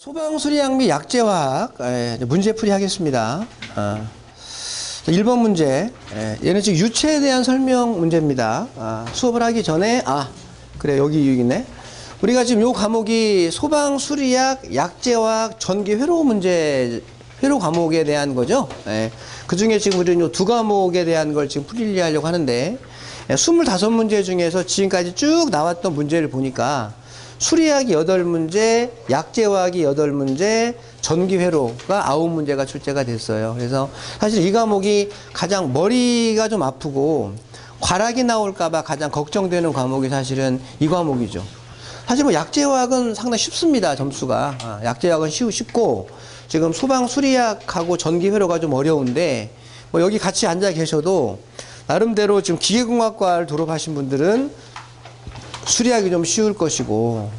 소방수리학 및 약재화학 문제풀이 하겠습니다. 1번 문제. 얘는 지금 유체에 대한 설명 문제입니다. 수업을 하기 전에 그래 여기 있네. 우리가 지금 요 과목이 소방수리학, 약재화학, 전기 회로 문제, 회로 과목에 대한 거죠. 그 중에 지금 우리는 요 두 과목에 대한 걸 지금 풀이를 하려고 하는데 25문제 중에서 지금까지 쭉 나왔던 문제를 보니까 수리학이 8문제, 약재화학이 8문제, 전기회로가 9문제가 출제가 됐어요. 그래서 사실 이 과목이 가장 머리가 좀 아프고 과락이 나올까봐 가장 걱정되는 과목이 사실은 이 과목이죠. 사실 뭐 약재화학은 상당히 쉽습니다. 점수가. 약재화학은 쉽고 지금 소방수리학하고 전기회로가 좀 어려운데 뭐 여기 같이 앉아 계셔도 나름대로 지금 기계공학과를 졸업하신 분들은 수리학이 좀 쉬울 것이고,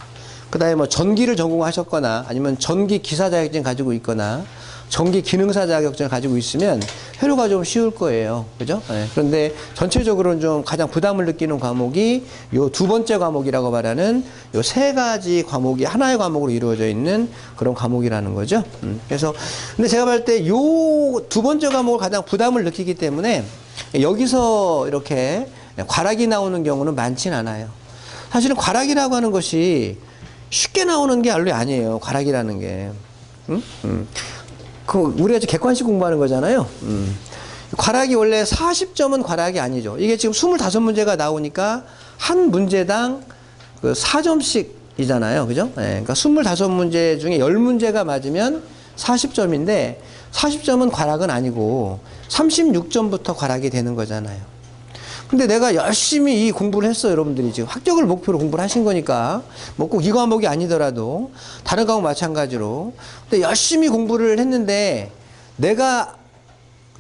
그 다음에 뭐 전기를 전공하셨거나 아니면 전기 기사 자격증 가지고 있거나 전기 기능사 자격증을 가지고 있으면 회로가 좀 쉬울 거예요. 그죠? 그런데 전체적으로는 좀 가장 부담을 느끼는 과목이 요 두 번째 과목이라고 말하는 요 세 가지 과목이 하나의 과목으로 이루어져 있는 그런 과목이라는 거죠. 그래서 근데 제가 봤을 때 요 두 번째 과목을 가장 부담을 느끼기 때문에 여기서 이렇게 과락이 나오는 경우는 많진 않아요. 사실은 과락이라고 하는 것이 쉽게 나오는 게 원래 아니에요. 과락이라는 게. 우리가 객관식 공부하는 거잖아요. 과락이 원래 40점은 과락이 아니죠. 이게 지금 25문제가 나오니까 한 문제당 그 4점씩이잖아요. 그죠? 그러니까 25문제 중에 10문제가 맞으면 40점인데 40점은 과락은 아니고 36점부터 과락이 되는 거잖아요. 근데 내가 열심히 이 공부를 했어요. 여러분들이 지금 합격을 목표로 공부를 하신 거니까 뭐 꼭 이 과목이 아니더라도 다른 과목 마찬가지로 근데 열심히 공부를 했는데 내가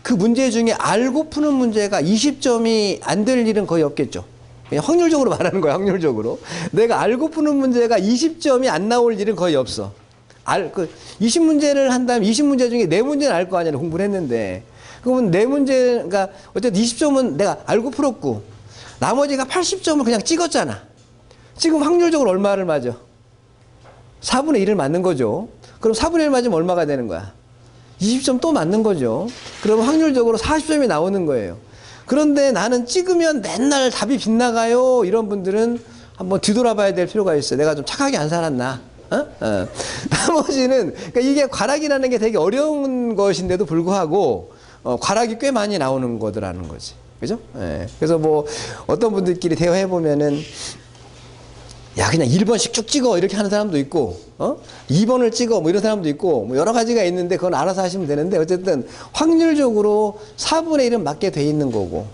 그 문제 중에 알고 푸는 문제가 20점이 안 될 일은 거의 없겠죠. 그냥 확률적으로 말하는 거야. 확률적으로 내가 알고 푸는 문제가 20점이 안 나올 일은 거의 없어. 20문제를 한다면 20문제 중에 4문제는 알 거 아니야. 공부를 했는데 그러면 4문제, 그러니까 어쨌든 20점은 내가 알고 풀었고 나머지가 80점을 그냥 찍었잖아. 지금 확률적으로 얼마를 맞아? 4분의 1을 맞는 거죠. 그럼 4분의 1 맞으면 얼마가 되는 거야? 20점 또 맞는 거죠. 그러면 확률적으로 40점이 나오는 거예요. 그런데 나는 찍으면 맨날 답이 빗나가요. 이런 분들은 한번 뒤돌아봐야 될 필요가 있어요. 내가 좀 착하게 안 살았나? 나머지는, 그러니까 이게 과락이라는 게 되게 어려운 것인데도 불구하고 과락이 꽤 많이 나오는 거더라는 거지. 그죠? 그래서 뭐, 어떤 분들끼리 대화해보면은, 야, 그냥 1번씩 쭉 찍어. 이렇게 하는 사람도 있고, 2번을 찍어. 뭐 이런 사람도 있고, 뭐 여러 가지가 있는데, 그건 알아서 하시면 되는데, 어쨌든, 확률적으로 4분의 1은 맞게 돼 있는 거고,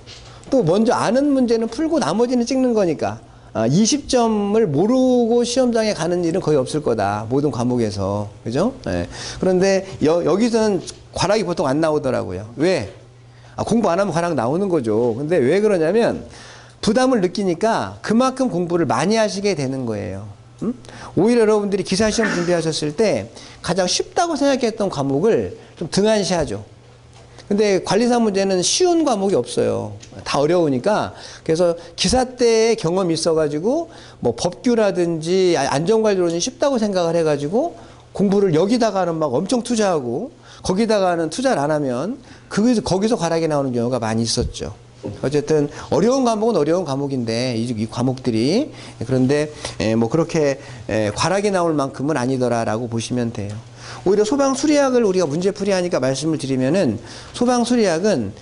또 먼저 아는 문제는 풀고 나머지는 찍는 거니까, 20점을 모르고 시험장에 가는 일은 거의 없을 거다. 모든 과목에서. 그죠? 그런데 여기서는 과락이 보통 안 나오더라고요. 왜? 공부 안 하면 과락 나오는 거죠. 근데 왜 그러냐면 부담을 느끼니까 그만큼 공부를 많이 하시게 되는 거예요. 오히려 여러분들이 기사시험 준비하셨을 때 가장 쉽다고 생각했던 과목을 좀 등한시하죠. 근데 관리사 문제는 쉬운 과목이 없어요. 다 어려우니까. 그래서 기사 때의 경험이 있어가지고 뭐 법규라든지 안전관리론이 쉽다고 생각을 해가지고 공부를 여기다가는 막 엄청 투자하고 거기다가는 투자를 안 하면 거기서 과락이 나오는 경우가 많이 있었죠. 어쨌든 어려운 과목은 어려운 과목인데 이 과목들이 그런데 뭐 그렇게 과락이 나올 만큼은 아니더라라고 보시면 돼요. 오히려 소방수리학을 우리가 문제풀이하니까 말씀을 드리면은 소방수리학은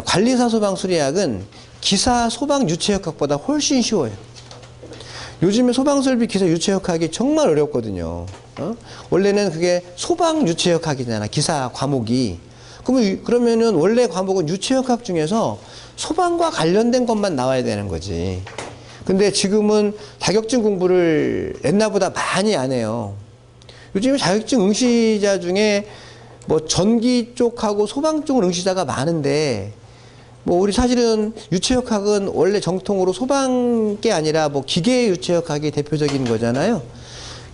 관리사 소방수리학은 기사 소방유체역학보다 훨씬 쉬워요. 요즘에 소방설비 기사 유체역학이 정말 어렵거든요. 원래는 그게 소방유체역학이잖아. 기사 과목이. 그러면은 원래 과목은 유체역학 중에서 소방과 관련된 것만 나와야 되는 거지. 근데 지금은 자격증 공부를 옛날보다 많이 안 해요. 요즘에 자격증 응시자 중에 뭐 전기 쪽하고 소방 쪽은 응시자가 많은데 뭐 우리 사실은 유체역학은 원래 정통으로 소방계 아니라 뭐 기계 유체역학이 대표적인 거잖아요.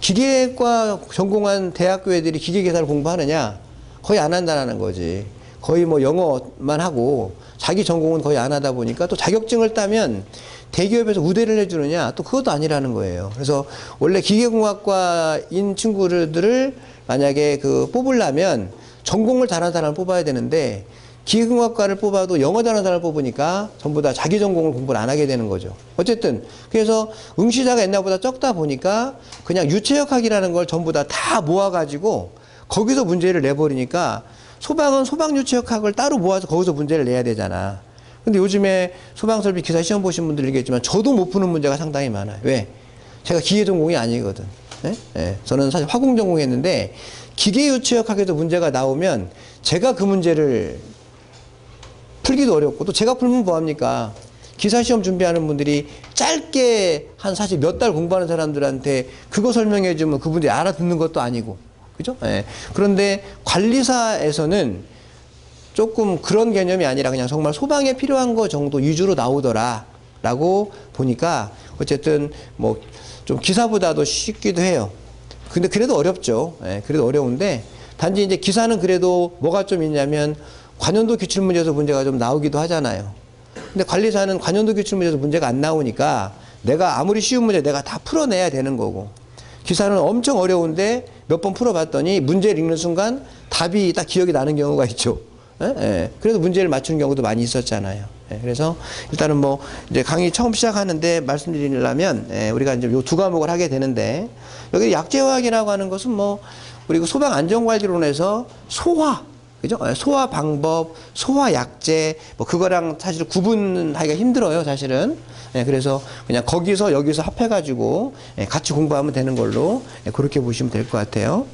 기계과 전공한 대학교 애들이 기계계사를 공부하느냐? 거의 안 한다는 거지. 거의 뭐 영어만 하고 자기 전공은 거의 안 하다 보니까 또 자격증을 따면 대기업에서 우대를 해주느냐? 또 그것도 아니라는 거예요. 그래서 원래 기계공학과인 친구들을 만약에 그 뽑으려면 전공을 잘하는 사람을 뽑아야 되는데 기계공학과를 뽑아도 영어 잘하는 사람을 뽑으니까 전부 다 자기 전공을 공부를 안 하게 되는 거죠. 어쨌든 그래서 응시자가 옛날보다 적다 보니까 그냥 유체역학이라는 걸 전부 다 모아가지고 거기서 문제를 내버리니까 소방은 소방유체역학을 따로 모아서 거기서 문제를 내야 되잖아. 근데 요즘에 소방설비 기사 시험 보신 분들 얘기했지만 저도 못 푸는 문제가 상당히 많아요. 왜? 제가 기계 전공이 아니거든. 저는 사실 화공 전공했는데 기계유체역학에도 문제가 나오면 제가 그 문제를 풀기도 어렵고 또 제가 풀면 뭐합니까? 기사시험 준비하는 분들이 짧게 한 사실 몇 달 공부하는 사람들한테 그거 설명해주면 그분들이 알아듣는 것도 아니고 그죠? 그런데 관리사에서는 조금 그런 개념이 아니라 그냥 정말 소방에 필요한 거 정도 위주로 나오더라 라고 보니까 어쨌든 뭐 좀 기사보다도 쉽기도 해요. 근데 그래도 어렵죠. 그래도 어려운데 단지 이제 기사는 그래도 뭐가 좀 있냐면 관연도 기출문제에서 문제가 좀 나오기도 하잖아요. 근데 관리사는 관연도 기출문제에서 문제가 안 나오니까 내가 아무리 쉬운 문제 내가 다 풀어내야 되는 거고 기사는 엄청 어려운데 몇 번 풀어봤더니 문제를 읽는 순간 답이 딱 기억이 나는 경우가 있죠. 그래서 문제를 맞추는 경우도 많이 있었잖아요. 그래서 일단은 뭐 이제 강의 처음 시작하는데 말씀드리려면 우리가 이제 요 두 과목을 하게 되는데 여기 약제화학이라고 하는 것은 뭐 그리고 소방 안전관리론에서 소화 그죠? 소화 방법, 소화 약제, 뭐 그거랑 사실 구분하기가 힘들어요, 사실은. 그래서 그냥 거기서 여기서 합해가지고 같이 공부하면 되는 걸로 그렇게 보시면 될 것 같아요.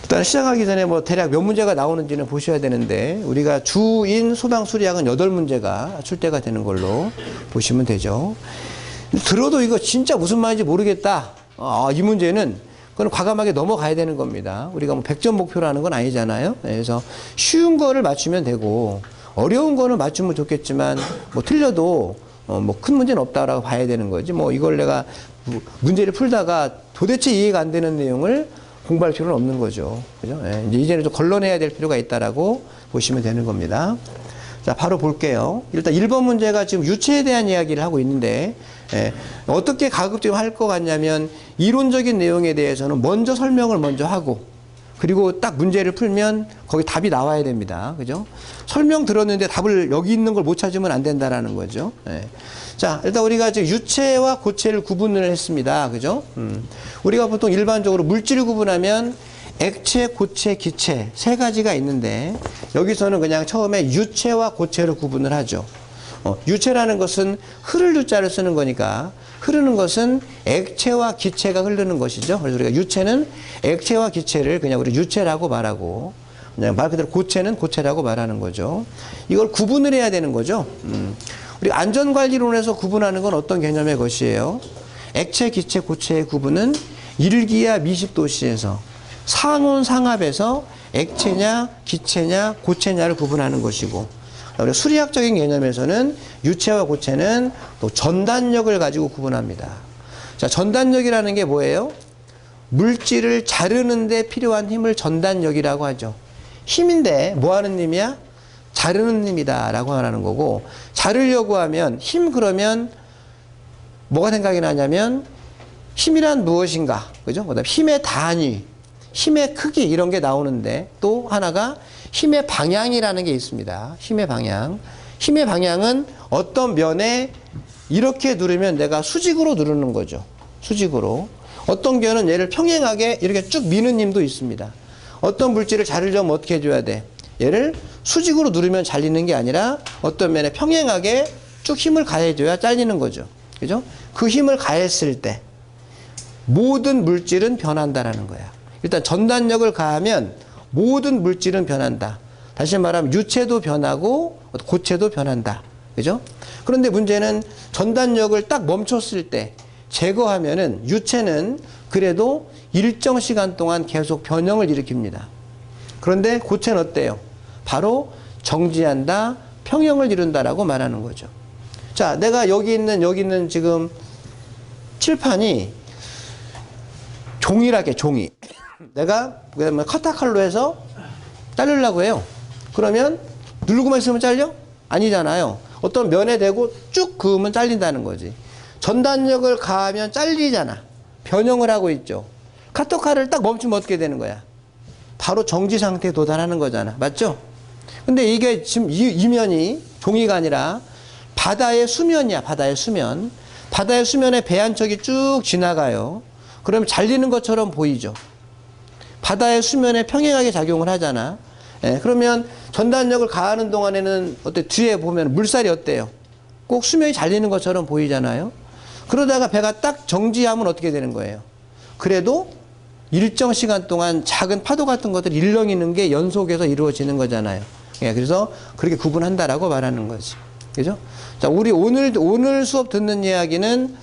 일단 시작하기 전에 뭐 대략 몇 문제가 나오는지는 보셔야 되는데 우리가 주인 소방 수리학은 8문제가 출제가 되는 걸로 보시면 되죠. 들어도 이거 진짜 무슨 말인지 모르겠다. 이 문제는 그건 과감하게 넘어가야 되는 겁니다. 우리가 뭐 100점 목표라는 건 아니잖아요. 그래서 쉬운 거를 맞추면 되고 어려운 거는 맞추면 좋겠지만 뭐 틀려도 뭐 큰 문제는 없다라고 봐야 되는 거지. 뭐 이걸 내가 문제를 풀다가 도대체 이해가 안 되는 내용을 공부할 필요는 없는 거죠. 그죠? 이제는 좀 걸러내야 될 필요가 있다라고 보시면 되는 겁니다. 자, 바로 볼게요. 일단 1번 문제가 지금 유체에 대한 이야기를 하고 있는데, 어떻게 가급적 할 것 같냐면, 이론적인 내용에 대해서는 먼저 설명을 먼저 하고, 그리고 딱 문제를 풀면 거기 답이 나와야 됩니다. 그죠? 설명 들었는데 답을 여기 있는 걸 못 찾으면 안 된다라는 거죠. 자, 일단 우리가 지금 유체와 고체를 구분을 했습니다. 그죠? 우리가 보통 일반적으로 물질을 구분하면 액체, 고체, 기체 세 가지가 있는데 여기서는 그냥 처음에 유체와 고체를 구분을 하죠. 유체라는 것은 흐를 유자를 쓰는 거니까 흐르는 것은 액체와 기체가 흐르는 것이죠. 그래서 우리가 유체는 액체와 기체를 그냥 우리 유체라고 말하고 그냥 말 그대로 고체는 고체라고 말하는 거죠. 이걸 구분을 해야 되는 거죠. 우리 안전관리론에서 구분하는 건 어떤 개념의 것이에요? 액체, 기체, 고체의 구분은 일기야 미십도시에서 상온 상압에서 액체냐 기체냐 고체냐를 구분하는 것이고 우리 수리학적인 개념에서는 유체와 고체는 또 전단력을 가지고 구분합니다. 자, 전단력이라는 게 뭐예요? 물질을 자르는 데 필요한 힘을 전단력이라고 하죠. 힘인데 뭐 하는 힘이야? 자르는 힘이다 라고 하는 거고 자르려고 하면 힘 그러면 뭐가 생각이 나냐면 힘이란 무엇인가 그죠? 그다음 힘의 단위 힘의 크기 이런 게 나오는데 또 하나가 힘의 방향이라는 게 있습니다. 힘의 방향. 힘의 방향은 어떤 면에 이렇게 누르면 내가 수직으로 누르는 거죠. 수직으로. 어떤 견은 얘를 평행하게 이렇게 쭉 미는 힘도 있습니다. 어떤 물질을 자르려면 어떻게 해줘야 돼? 얘를 수직으로 누르면 잘리는 게 아니라 어떤 면에 평행하게 쭉 힘을 가해줘야 잘리는 거죠. 그죠? 그 힘을 가했을 때 모든 물질은 변한다라는 거야. 일단 전단력을 가하면 모든 물질은 변한다. 다시 말하면 유체도 변하고 고체도 변한다. 그죠? 그런데 문제는 전단력을 딱 멈췄을 때 제거하면은 유체는 그래도 일정 시간 동안 계속 변형을 일으킵니다. 그런데 고체는 어때요? 바로 정지한다, 평형을 이룬다라고 말하는 거죠. 자, 내가 여기 있는 지금 칠판이 종이라게 종이. 내가 그다음에 커터칼로 해서 자르려고 해요. 그러면 누르고만 있으면 잘려? 아니잖아요. 어떤 면에 대고 쭉 그으면 잘린다는 거지. 전단력을 가하면 잘리잖아. 변형을 하고 있죠. 카토카를 딱 멈추면 어떻게 되는 거야? 바로 정지 상태에 도달하는 거잖아. 맞죠? 근데 이게 지금 이면이 종이가 아니라 바다의 수면이야. 바다의 수면. 바다의 수면에 배 한 척이 쭉 지나가요. 그러면 잘리는 것처럼 보이죠. 바다의 수면에 평행하게 작용을 하잖아. 예, 그러면 전단력을 가하는 동안에는 어때? 뒤에 보면 물살이 어때요? 꼭 수면이 잘리는 것처럼 보이잖아요. 그러다가 배가 딱 정지하면 어떻게 되는 거예요? 그래도 일정 시간 동안 작은 파도 같은 것들이 일렁이는 게 연속해서 이루어지는 거잖아요. 예, 그래서 그렇게 구분한다라고 말하는 거지. 그죠? 자, 우리 오늘 수업 듣는 이야기는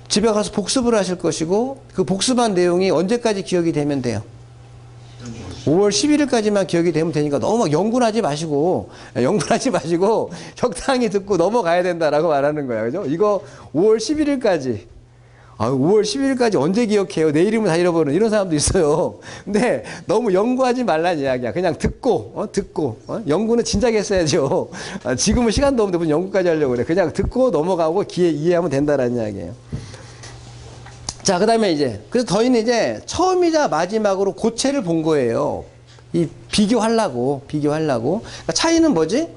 집에 가서 복습을 하실 것이고, 그 복습한 내용이 언제까지 기억이 되면 돼요? 5월 11일까지만 기억이 되면 되니까 너무 막 연구하지 마시고 적당히 듣고 넘어가야 된다라고 말하는 거야. 그죠? 이거 5월 11일까지. 5월 10일까지 언제 기억해요? 내일이면 다 잃어버리는 이런 사람도 있어요. 근데 너무 연구하지 말라는 이야기야. 그냥 듣고. 연구는 진작에 했어야죠. 지금은 시간도 없는데 무슨 연구까지 하려고 그래. 그냥 듣고 넘어가고 이해하면 된다라는 이야기예요. 자, 그 다음에 그래서 저희는 처음이자 마지막으로 고체를 본 거예요. 비교하려고. 그러니까 차이는 뭐지?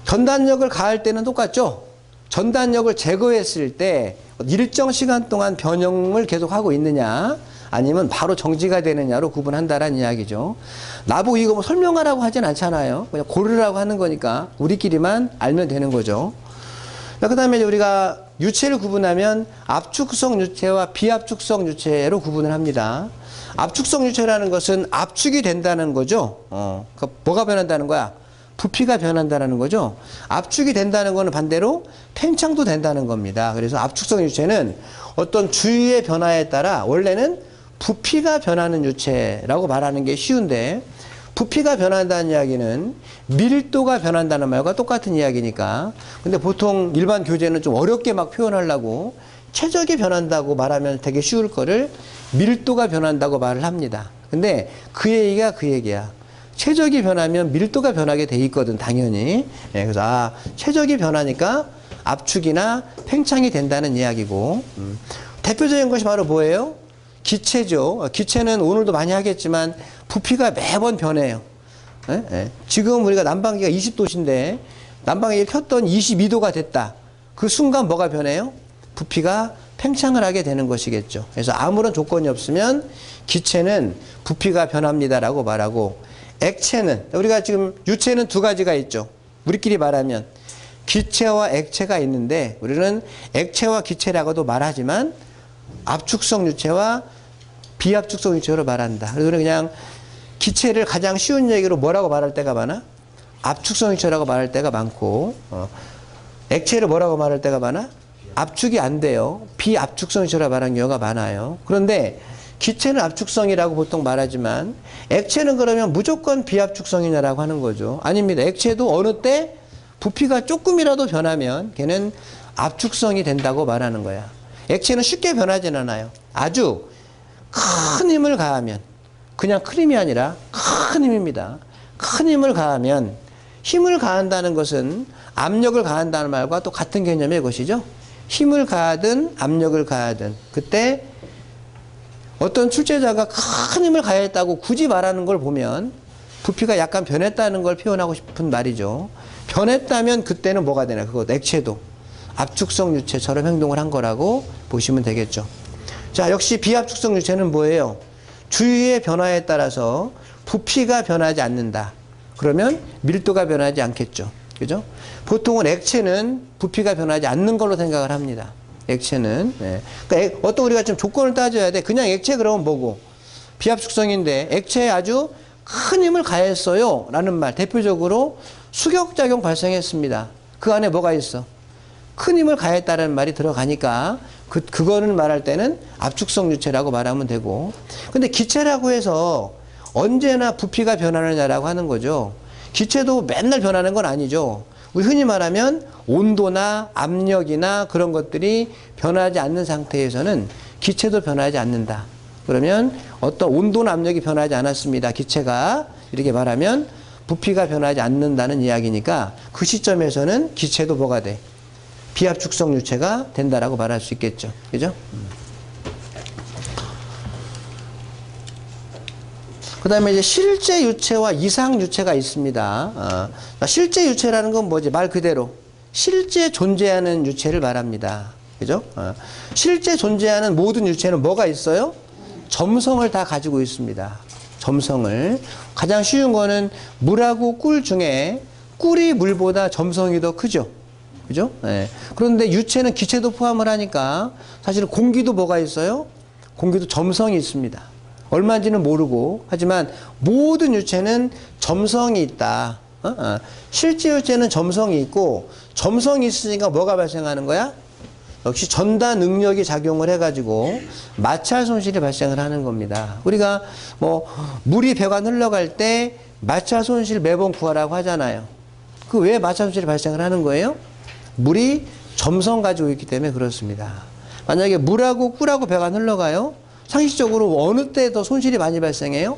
전단력을 가할 때는 똑같죠? 전단력을 제거했을 때 일정 시간 동안 변형을 계속하고 있느냐, 아니면 바로 정지가 되느냐로 구분한다라는 이야기죠. 나보고 이거 뭐 설명하라고 하진 않잖아요. 그냥 고르라고 하는 거니까 우리끼리만 알면 되는 거죠. 그 다음에 우리가 유체를 구분하면 압축성 유체와 비압축성 유체로 구분을 합니다. 압축성 유체라는 것은 압축이 된다는 거죠. 그러니까 뭐가 변한다는 거야? 부피가 변한다는 거죠. 압축이 된다는 거는 반대로 팽창도 된다는 겁니다. 그래서 압축성 유체는 어떤 주위의 변화에 따라 원래는 부피가 변하는 유체라고 말하는 게 쉬운데, 부피가 변한다는 이야기는 밀도가 변한다는 말과 똑같은 이야기니까. 근데 보통 일반 교재는 좀 어렵게 막 표현하려고 최적이 변한다고 말하면 되게 쉬울 거를 밀도가 변한다고 말을 합니다. 근데 그 얘기가 그 얘기야. 최적이 변하면 밀도가 변하게 돼 있거든, 당연히. 예, 그래서 최적이 변하니까 압축이나 팽창이 된다는 이야기고. 대표적인 것이 바로 뭐예요? 기체죠. 기체는 오늘도 많이 하겠지만 부피가 매번 변해요. 예? 예. 지금 우리가 난방기가 20도씨인데 난방기를 켰더니 22도가 됐다. 그 순간 뭐가 변해요? 부피가 팽창을 하게 되는 것이겠죠. 그래서 아무런 조건이 없으면 기체는 부피가 변합니다라고 말하고, 액체는, 우리가 지금 유체는 두 가지가 있죠. 우리끼리 말하면 기체와 액체가 있는데 우리는 액체와 기체라고도 말하지만 압축성 유체와 비압축성 유체로 말한다. 그래서 우리는 그냥 기체를 가장 쉬운 얘기로 뭐라고 말할 때가 많아? 압축성 유체라고 말할 때가 많고, 액체를 뭐라고 말할 때가 많아? 압축이 안 돼요. 비압축성 유체라고 말하는 경우가 많아요. 그런데 기체는 압축성이라고 보통 말하지만 액체는 그러면 무조건 비압축성이냐라고 하는 거죠. 아닙니다. 액체도 어느 때 부피가 조금이라도 변하면 걔는 압축성이 된다고 말하는 거야. 액체는 쉽게 변하진 않아요. 아주 큰 힘을 가하면, 그냥 큰 힘이 아니라 큰 힘입니다. 큰 힘을 가하면, 힘을 가한다는 것은 압력을 가한다는 말과 또 같은 개념의 것이죠. 힘을 가하든 압력을 가하든 그때 어떤 출제자가 큰 힘을 가했다고 굳이 말하는 걸 보면 부피가 약간 변했다는 걸 표현하고 싶은 말이죠. 변했다면 그때는 뭐가 되나? 그거 액체도 압축성 유체처럼 행동을 한 거라고 보시면 되겠죠. 자, 역시 비압축성 유체는 뭐예요? 주위의 변화에 따라서 부피가 변하지 않는다. 그러면 밀도가 변하지 않겠죠. 그죠? 보통은 액체는 부피가 변하지 않는 걸로 생각을 합니다. 액체는. 네. 그러니까 어떤 우리가 좀 조건을 따져야 돼. 그냥 액체 그러면 뭐고? 비압축성인데 액체에 아주 큰 힘을 가했어요 라는 말. 대표적으로 수격작용 발생했습니다. 그 안에 뭐가 있어? 큰 힘을 가했다는 말이 들어가니까 그거는 말할 때는 압축성 유체라고 말하면 되고, 근데 기체라고 해서 언제나 부피가 변하느냐라고 하는 거죠. 기체도 맨날 변하는 건 아니죠. 우리 흔히 말하면 온도나 압력이나 그런 것들이 변하지 않는 상태에서는 기체도 변하지 않는다. 그러면 어떤 온도나 압력이 변하지 않았습니다. 기체가 이렇게 말하면 부피가 변하지 않는다는 이야기니까 그 시점에서는 기체도 뭐가 돼? 비압축성 유체가 된다라고 말할 수 있겠죠. 그죠? 그 다음에 이제 실제 유체와 이상 유체가 있습니다. 실제 유체라는 건 뭐지? 말 그대로 실제 존재하는 유체를 말합니다. 그죠? 실제 존재하는 모든 유체는 뭐가 있어요? 점성을 다 가지고 있습니다. 점성을. 가장 쉬운 거는 물하고 꿀 중에 꿀이 물보다 점성이 더 크죠. 그죠? 네. 그런데 유체는 기체도 포함을 하니까 사실은 공기도 뭐가 있어요? 공기도 점성이 있습니다. 얼마인지는 모르고 하지만 모든 유체는 점성이 있다. 실제 유체는 점성이 있고 점성이 있으니까 뭐가 발생하는 거야? 역시 전다 능력이 작용을 해가지고 마찰 손실이 발생을 하는 겁니다. 우리가 뭐 물이 배관 흘러갈 때 마찰 손실 매번 구하라고 하잖아요. 그 왜 마찰 손실이 발생을 하는 거예요? 물이 점성 가지고 있기 때문에 그렇습니다. 만약에 물하고 꿀하고 배관 흘러가요? 상식적으로 어느 때 더 손실이 많이 발생해요?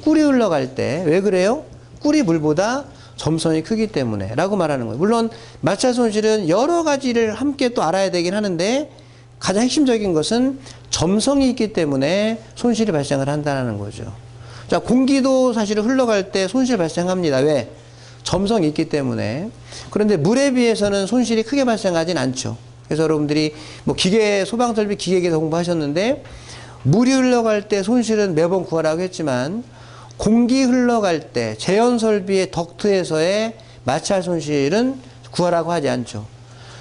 꿀이 흘러갈 때. 왜 그래요? 꿀이 물보다 점성이 크기 때문에 라고 말하는 거예요. 물론 마찰 손실은 여러 가지를 함께 또 알아야 되긴 하는데 가장 핵심적인 것은 점성이 있기 때문에 손실이 발생을 한다는 거죠. 자, 공기도 사실은 흘러갈 때 손실 발생합니다. 왜? 점성이 있기 때문에. 그런데 물에 비해서는 손실이 크게 발생하진 않죠. 그래서 여러분들이 뭐 기계, 소방설비 기계에서 공부하셨는데 물이 흘러갈 때 손실은 매번 구하라고 했지만 공기 흘러갈 때 제연설비의 덕트에서의 마찰 손실은 구하라고 하지 않죠.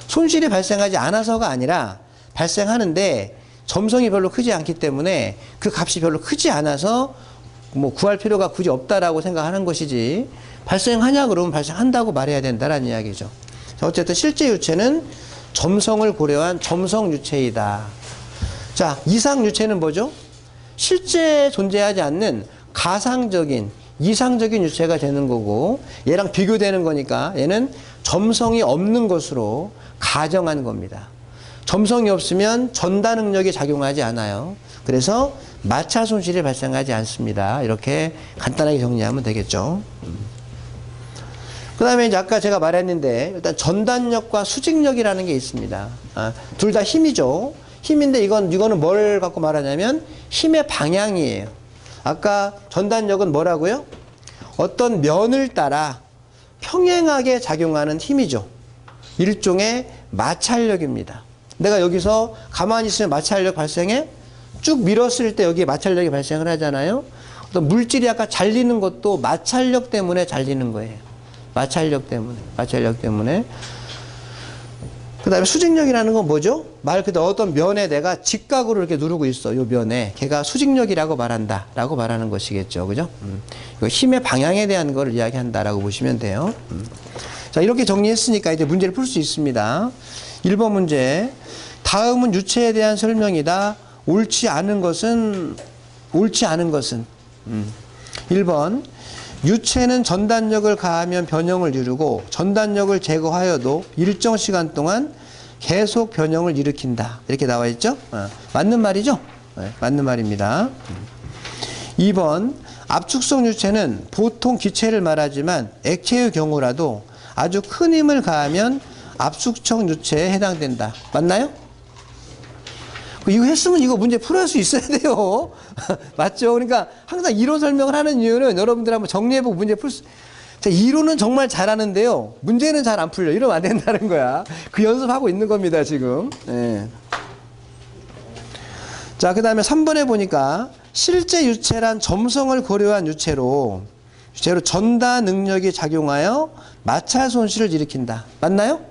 손실이 발생하지 않아서가 아니라 발생하는데 점성이 별로 크지 않기 때문에 그 값이 별로 크지 않아서 뭐 구할 필요가 굳이 없다라고 생각하는 것이지 발생하냐 그러면 발생한다고 말해야 된다라는 이야기죠. 어쨌든 실제 유체는 점성을 고려한 점성 유체이다. 자, 이상 유체는 뭐죠? 실제 존재하지 않는 가상적인, 이상적인 유체가 되는 거고 얘랑 비교되는 거니까 얘는 점성이 없는 것으로 가정한 겁니다. 점성이 없으면 전다 능력이 작용하지 않아요. 그래서 마찰 손실이 발생하지 않습니다. 이렇게 간단하게 정리하면 되겠죠. 그 다음에 이제 아까 제가 말했는데 일단 전단력과 수직력이라는 게 있습니다. 둘 다 힘이죠. 힘인데 이거는 뭘 갖고 말하냐면 힘의 방향이에요. 아까 전단력은 뭐라고요? 어떤 면을 따라 평행하게 작용하는 힘이죠. 일종의 마찰력입니다. 내가 여기서 가만히 있으면 마찰력 발생해? 쭉 밀었을 때 여기에 마찰력이 발생을 하잖아요. 어떤 물질이 아까 잘리는 것도 마찰력 때문에 잘리는 거예요. 마찰력 때문에. 그 다음에 수직력이라는 건 뭐죠? 말 그대로 어떤 면에 내가 직각으로 이렇게 누르고 있어. 요 면에. 걔가 수직력이라고 말한다. 라고 말하는 것이겠죠. 그죠? 이거 힘의 방향에 대한 걸 이야기한다. 라고 보시면 돼요. 자, 이렇게 정리했으니까 이제 문제를 풀 수 있습니다. 1번 문제. 다음은 유체에 대한 설명이다. 옳지 않은 것은 1번. 유체는 전단력을 가하면 변형을 이루고 전단력을 제거하여도 일정 시간 동안 계속 변형을 일으킨다. 이렇게 나와 있죠? 맞는 말이죠? 네, 맞는 말입니다. 2번 압축성 유체는 보통 기체를 말하지만 액체의 경우라도 아주 큰 힘을 가하면 압축성 유체에 해당된다. 맞나요? 이거 했으면 이거 문제 풀어할 수 있어야 돼요. 맞죠? 그러니까 항상 이론 설명을 하는 이유는 여러분들 한번 정리해보고 문제 자, 이론은 정말 잘하는데요. 문제는 잘 안 풀려. 이러면 안 된다는 거야. 그 연습하고 있는 겁니다, 지금. 네. 자, 그 다음에 3번에 보니까 실제 유체란 점성을 고려한 유체로 전다 능력이 작용하여 마찰 손실을 일으킨다. 맞나요?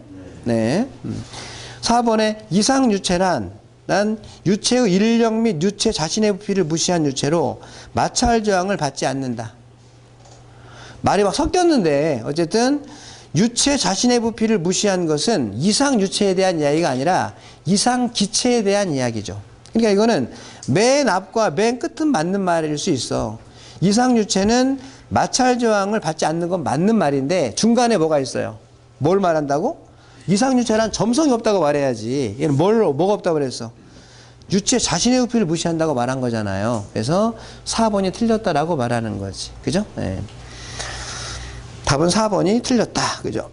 네. 4번에 이상 유체란 난 유체의 인력 및 유체 자신의 부피를 무시한 유체로 마찰 저항을 받지 않는다. 말이 막 섞였는데 어쨌든 유체 자신의 부피를 무시한 것은 이상 유체에 대한 이야기가 아니라 이상 기체에 대한 이야기죠. 그러니까 이거는 맨 앞과 맨 끝은 맞는 말일 수 있어. 이상 유체는 마찰 저항을 받지 않는 건 맞는 말인데 중간에 뭐가 있어요? 뭘 말한다고? 이상 유체란 점성이 없다고 말해야지. 얘는 뭐가 없다고 그랬어? 유체 자신의 부피를 무시한다고 말한 거잖아요. 그래서 4번이 틀렸다라고 말하는 거지. 그죠? 네. 답은 4번이 틀렸다. 그죠?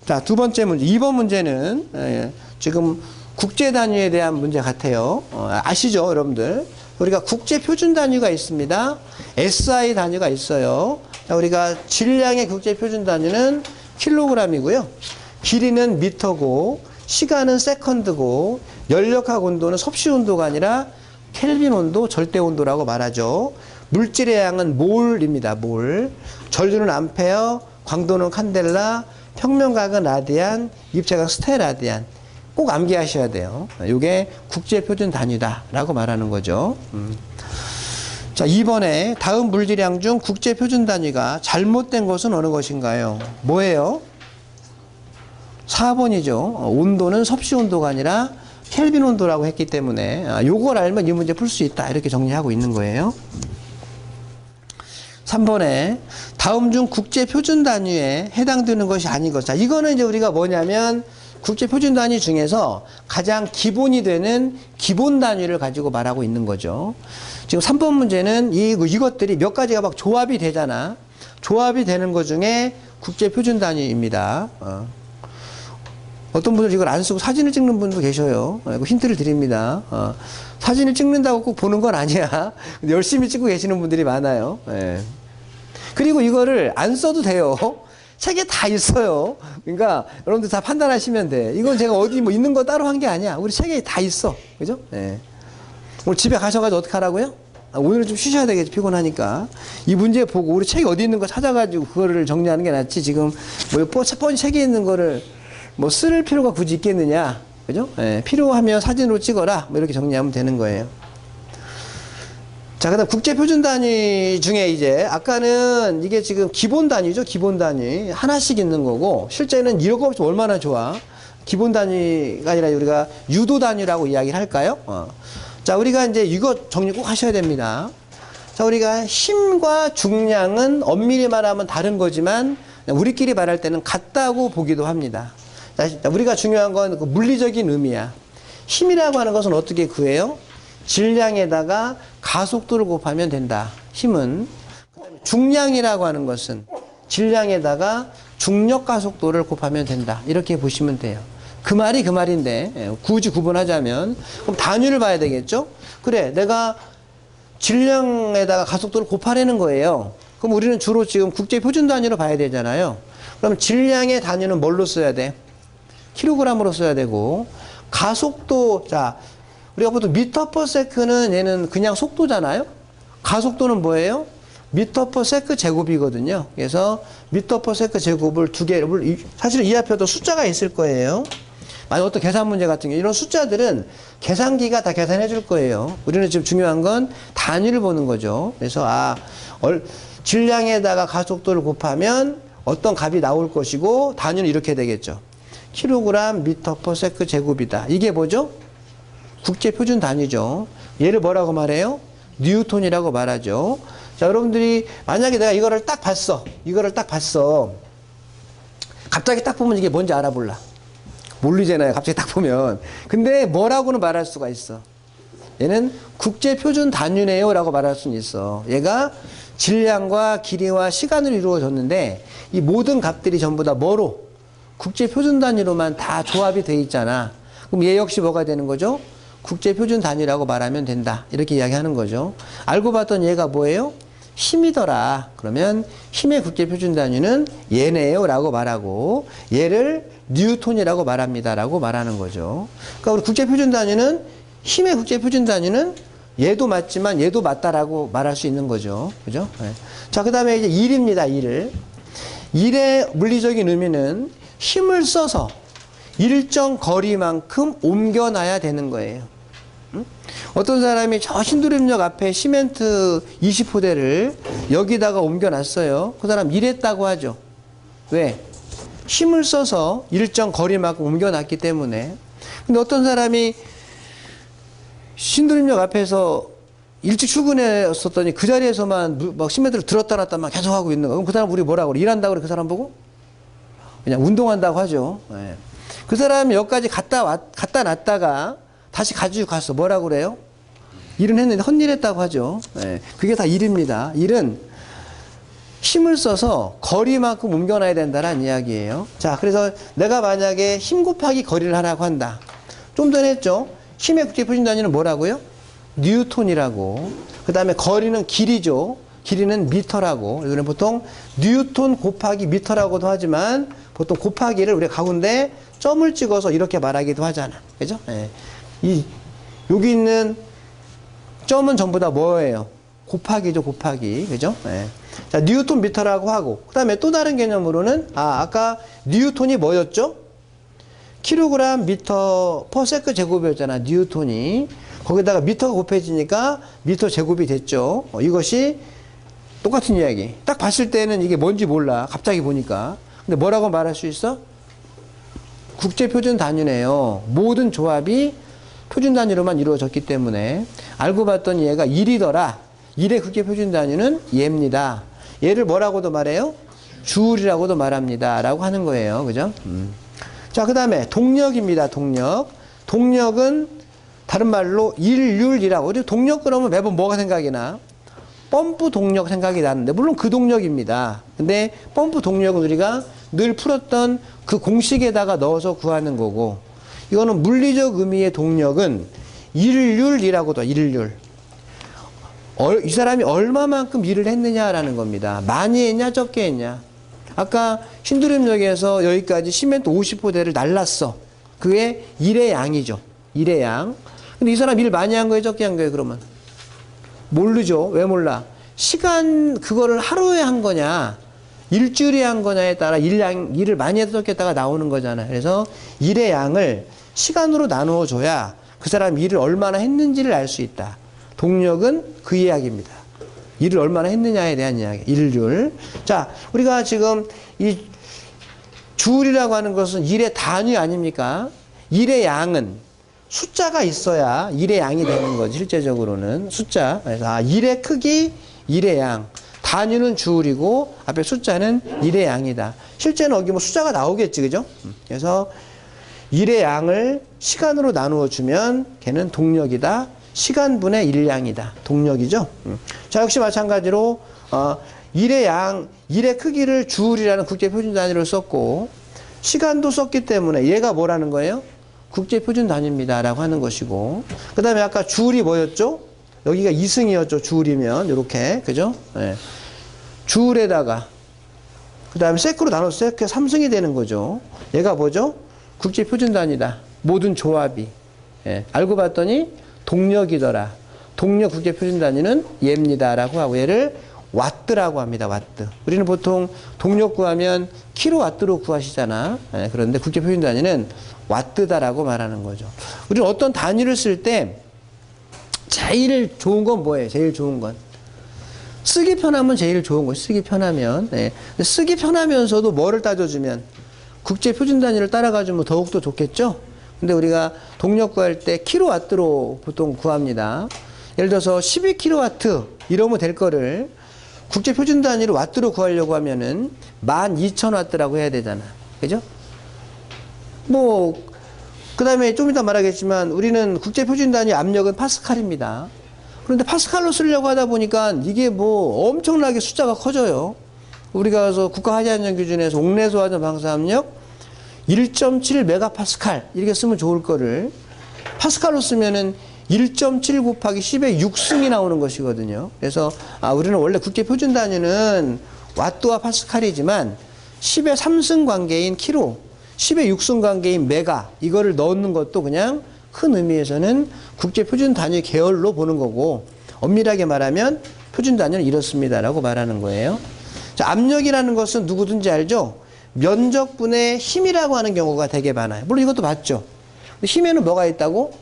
자, 두 번째 문제. 2번 문제는 지금 국제 단위에 대한 문제 같아요. 아시죠, 여러분들? 우리가 국제 표준 단위가 있습니다. SI 단위가 있어요. 자, 우리가 질량의 국제 표준 단위는 킬로그램이고요. 길이는 미터고, 시간은 세컨드고, 연력학 온도는 섭씨 온도가 아니라 켈빈 온도, 절대 온도라고 말하죠. 물질의 양은 몰입니다. 몰. 전류는 암페어, 광도는 칸델라, 평면각은 라디안, 입체각 스테라디안. 꼭 암기하셔야 돼요. 이게 국제 표준 단위다라고 말하는 거죠. 자, 2번에 다음 물질량 중 국제 표준 단위가 잘못된 것은 어느 것인가요? 뭐예요? 4번이죠. 온도는 섭씨 온도가 아니라 켈빈 온도라고 했기 때문에 요걸 알면 이 문제 풀 수 있다. 이렇게 정리하고 있는 거예요. 3번에 다음 중 국제 표준 단위에 해당되는 것이 아닌 것. 자, 이거는 이제 우리가 뭐냐면 국제 표준 단위 중에서 가장 기본이 되는 기본 단위를 가지고 말하고 있는 거죠. 지금 3번 문제는 이것들이 몇 가지가 막 조합이 되잖아. 조합이 되는 것 중에 국제 표준 단위입니다. 어떤 분들 이걸 안 쓰고 사진을 찍는 분도 계셔요. 힌트를 드립니다. 사진을 찍는다고 꼭 보는 건 아니야. 열심히 찍고 계시는 분들이 많아요. 예. 그리고 이거를 안 써도 돼요. 책에 다 있어요. 그러니까 여러분들 다 판단하시면 돼. 이건 제가 어디 뭐 있는 거 따로 한 게 아니야. 우리 책에 다 있어. 그죠? 예. 오늘 집에 가셔가지고 어떻게 하라고요? 오늘은 좀 쉬셔야 되겠지. 피곤하니까. 이 문제 보고 우리 책이 어디 있는 거 찾아가지고 그거를 정리하는 게 낫지. 지금 뭐 뻔히 책에 있는 거를 뭐 쓸 필요가 굳이 있겠느냐. 그죠? 예. 필요하면 사진으로 찍어라. 뭐 이렇게 정리하면 되는 거예요. 자, 그 다음 국제 표준 단위 중에 이제 아까는 이게 지금 기본 단위죠. 기본 단위. 하나씩 있는 거고 실제는 이런 거 없으면 얼마나 좋아. 기본 단위가 아니라 우리가 유도 단위라고 이야기를 할까요? 자, 우리가 이제 이거 정리 꼭 하셔야 됩니다. 자, 우리가 힘과 중량은 엄밀히 말하면 다른 거지만 우리끼리 말할 때는 같다고 보기도 합니다. 자, 우리가 중요한 건 그 물리적인 의미야. 힘이라고 하는 것은 어떻게 구해요? 질량에다가 가속도를 곱하면 된다. 힘은. 중량이라고 하는 것은 질량에다가 중력 가속도를 곱하면 된다. 이렇게 보시면 돼요. 그 말이 그 말인데 굳이 구분하자면 그럼 단위를 봐야 되겠죠? 그래, 내가 질량에다가 가속도를 곱하라는 거예요. 그럼 우리는 주로 지금 국제 표준 단위로 봐야 되잖아요. 그럼 질량의 단위는 뭘로 써야 돼? 킬로그램으로 써야 되고, 가속도, 자, 우리가 보통 미터 퍼 세크는 얘는 그냥 속도잖아요. 가속도는 뭐예요? 미터 퍼 세크 제곱이거든요. 그래서 미터 퍼 세크 제곱을 두 개를, 사실은 이 앞에도 숫자가 있을 거예요. 만약 어떤 계산 문제 같은 경우 이런 숫자들은 계산기가 다 계산해 줄 거예요. 우리는 지금 중요한 건 단위를 보는 거죠. 그래서 질량에다가 가속도를 곱하면 어떤 값이 나올 것이고 단위는 이렇게 되겠죠. 킬로그램 미터 퍼 세크 제곱이다. 이게 뭐죠? 국제 표준 단위죠. 얘를 뭐라고 말해요? 뉴턴이라고 말하죠. 자, 여러분들이 만약에 내가 이거를 딱 봤어. 갑자기 딱 보면 이게 뭔지 알아볼라. 모르잖아요. 갑자기 딱 보면. 근데 뭐라고는 말할 수가 있어. 얘는 국제 표준 단위네요 라고 말할 수는 있어. 얘가 질량과 길이와 시간으로 이루어졌는데 이 모든 값들이 전부 다 뭐로? 국제 표준 단위로만 다 조합이 돼 있잖아. 그럼 얘 역시 뭐가 되는 거죠? 국제 표준 단위라고 말하면 된다. 이렇게 이야기하는 거죠. 알고 봤던 얘가 뭐예요? 힘이더라. 그러면 힘의 국제 표준 단위는 얘네요 라고 말하고 얘를 뉴턴이라고 말합니다 라고 말하는 거죠. 그러니까 우리 국제 표준 단위는 힘의 국제 표준 단위는 얘도 맞지만 얘도 맞다라고 말할 수 있는 거죠. 그죠? 네. 자, 그 다음에 이제 일입니다. 일의 물리적인 의미는 힘을 써서 일정 거리만큼 옮겨놔야 되는 거예요. 어떤 사람이 저 신도림역 앞에 시멘트 20호대를 여기다가 옮겨놨어요. 그 사람 일했다고 하죠. 왜? 힘을 써서 일정 거리만큼 옮겨놨기 때문에. 근데 어떤 사람이 신도림역 앞에서 일찍 출근했었더니 그 자리에서만 막 시멘트를 들었다 놨다 막 계속 하고 있는 거. 그럼 그 사람 우리 뭐라고 그래? 일한다고 그래? 그 사람 보고? 그냥 운동한다고 하죠. 네. 그 사람이 여기까지 갖다 놨다가 다시 가지고 갔어. 뭐라고 그래요? 일은 했는데 헛일했다고 하죠. 네. 그게 다 일입니다. 일은 힘을 써서 거리만큼 옮겨놔야 된다는 이야기예요. 자, 그래서 내가 만약에 힘 곱하기 거리를 하라고 한다. 좀 전에 했죠. 힘의 국제 표준 단위는 뭐라고요? 뉴턴이라고. 그 다음에 거리는 길이죠. 길이는 미터라고. 이거는 보통 뉴턴 곱하기 미터라고도 하지만 보통 곱하기를 우리가 가운데 점을 찍어서 이렇게 말하기도 하잖아. 그죠? 예. 여기 있는 점은 전부 다 뭐예요? 곱하기죠, 곱하기. 그죠? 예. 자, 뉴턴 미터라고 하고. 그 다음에 또 다른 개념으로는, 아까 뉴턴이 뭐였죠? 킬로그램 미터 퍼 세컨 제곱이었잖아, 뉴턴이. 거기다가 미터가 곱해지니까 미터 제곱이 됐죠. 이것이 똑같은 이야기. 딱 봤을 때는 이게 뭔지 몰라. 갑자기 보니까. 근데 뭐라고 말할 수 있어? 국제표준 단위네요. 모든 조합이 표준 단위로만 이루어졌기 때문에. 알고 봤더니 얘가 1이더라. 1의 국제표준 단위는 얘입니다. 얘를 뭐라고도 말해요? 주울이라고도 말합니다. 라고 하는 거예요. 그죠? 자, 그 다음에 동력입니다. 동력. 동력은 다른 말로 일률이라고. 우리 동력 그러면 매번 뭐가 생각이 나? 펌프 동력 생각이 나는데, 물론 그 동력입니다. 근데 펌프 동력은 우리가 늘 풀었던 그 공식에다가 넣어서 구하는 거고, 이거는 물리적 의미의 동력은 일률이라고도, 일률. 이 사람이 얼마만큼 일을 했느냐라는 겁니다. 많이 했냐, 적게 했냐. 아까 신도림역에서 여기까지 시멘트 50포대를 날랐어. 그게 일의 양이죠. 일의 양. 근데 이 사람 일 많이 한 거예요, 적게 한 거예요, 그러면? 모르죠. 왜 몰라? 시간, 그거를 하루에 한 거냐, 일주일에 한 거냐에 따라 일을 많이 해서 적겠다가 나오는 거잖아요. 그래서 일의 양을 시간으로 나누어 줘야 그 사람 일을 얼마나 했는지를 알 수 있다. 동력은 그 이야기입니다. 일을 얼마나 했느냐에 대한 이야기. 일률. 자, 우리가 지금 이 주울이라고 하는 것은 일의 단위 아닙니까? 일의 양은 숫자가 있어야 일의 양이 되는 거지, 실제적으로는. 숫자. 그래서 일의 크기, 일의 양. 단위는 주울이고 앞에 숫자는 일의 양이다. 실제는 여기 뭐 숫자가 나오겠지, 그죠? 그래서 일의 양을 시간으로 나누어 주면 걔는 동력이다. 시간분의 일량이다. 동력이죠. 자, 역시 마찬가지로 일의 양, 일의 크기를 주울이라는 국제표준 단위로 썼고 시간도 썼기 때문에 얘가 뭐라는 거예요? 국제표준 단위입니다. 라고 하는 것이고, 그 다음에 아까 주울이 뭐였죠? 여기가 2승이었죠. 주울이면 이렇게, 그죠? 네. 주울에다가 그 다음에 세크로 나눠서 세크 3승이 되는 거죠. 얘가 뭐죠? 국제표준 단위다. 모든 조합이. 예. 알고 봤더니 동력이더라. 동력 국제표준 단위는 얘입니다. 라고 하고 얘를 와트라고 합니다. 와트. 우리는 보통 동력 구하면 킬로와트로 구하시잖아. 예. 그런데 국제표준 단위는 와트다라고 말하는 거죠. 우리는 어떤 단위를 쓸 때 제일 좋은 건 뭐예요? 제일 좋은 건 쓰기 편하면 제일 좋은 거예요. 쓰기 편하면. 네. 근데 쓰기 편하면서도 뭐를 따져주면 국제표준 단위를 따라가주면 더욱더 좋겠죠. 근데 우리가 동력 구할 때 킬로와트로 보통 구합니다. 예를 들어서 12킬로와트 이러면 될 거를 국제표준 단위로 와트로 구하려고 하면은 12,000와트라고 해야 되잖아. 그죠? 그 다음에 좀 이따 말하겠지만 우리는 국제표준 단위 압력은 파스칼입니다. 그런데 파스칼로 쓰려고 하다 보니까 이게 뭐 엄청나게 숫자가 커져요. 우리가 가서 국가하자안전기준에서 옥내소하전 방사압력 1.7 메가파스칼 이렇게 쓰면 좋을 거를 파스칼로 쓰면은 1.7 곱하기 10의 6승이 나오는 것이거든요. 그래서 우리는 원래 국제표준 단위는 와트와 파스칼이지만 10의 3승 관계인 킬로, 10의 6승 관계인 메가 이거를 넣는 것도 그냥 큰 의미에서는 국제표준 단위 계열로 보는 거고, 엄밀하게 말하면 표준 단위는 이렇습니다라고 말하는 거예요. 자, 압력이라는 것은 누구든지 알죠? 면적분의 힘이라고 하는 경우가 되게 많아요. 물론 이것도 맞죠. 근데 힘에는 뭐가 있다고?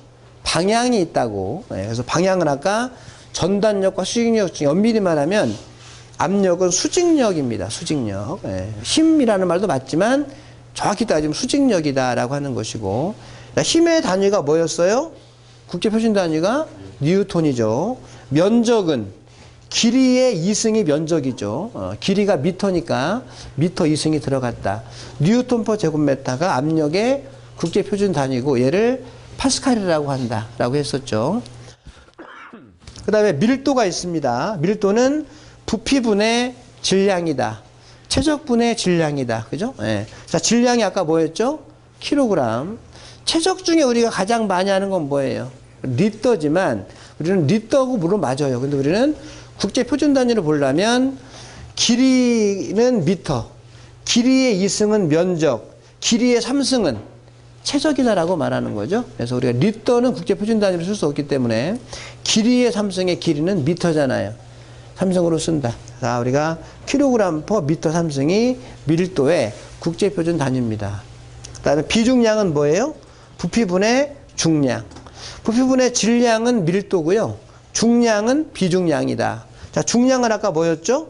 방향이 있다고. 네, 그래서 방향은 아까 전단력과 수직력 중에 엄밀히 말하면 압력은 수직력입니다. 수직력. 네, 힘이라는 말도 맞지만 정확히 따지면 수직력이다라고 하는 것이고, 힘의 단위가 뭐였어요? 국제표준 단위가 뉴턴이죠. 면적은 길이의 2승이 면적이죠. 길이가 미터니까 미터 2승이 들어갔다. 뉴턴 퍼 제곱미터가 압력의 국제표준 단위고 얘를 파스칼이라고 한다라고 했었죠. 그 다음에 밀도가 있습니다. 밀도는 부피분의 질량이다. 최적분의 질량이다. 그죠? 예. 자, 질량이 아까 뭐였죠? 킬로그램. 최적 중에 우리가 가장 많이 하는 건 뭐예요? 리터지만 우리는 리터하고 물론 맞아요. 근데 우리는 국제 표준 단위로 보려면 길이는 미터, 길이의 2승은 면적, 길이의 3승은 최적이다라고 말하는 거죠. 그래서 우리가 리터는 국제 표준 단위로 쓸 수 없기 때문에 길이의 3승의 길이는 미터잖아요. 3승으로 쓴다. 자, 우리가 킬로그램 퍼 미터 3승이 밀도의 국제 표준 단위입니다. 그다음에 비중량은 뭐예요? 부피분의 중량. 부피분의 질량은 밀도고요. 중량은 비중량이다. 자, 중량은 아까 뭐였죠?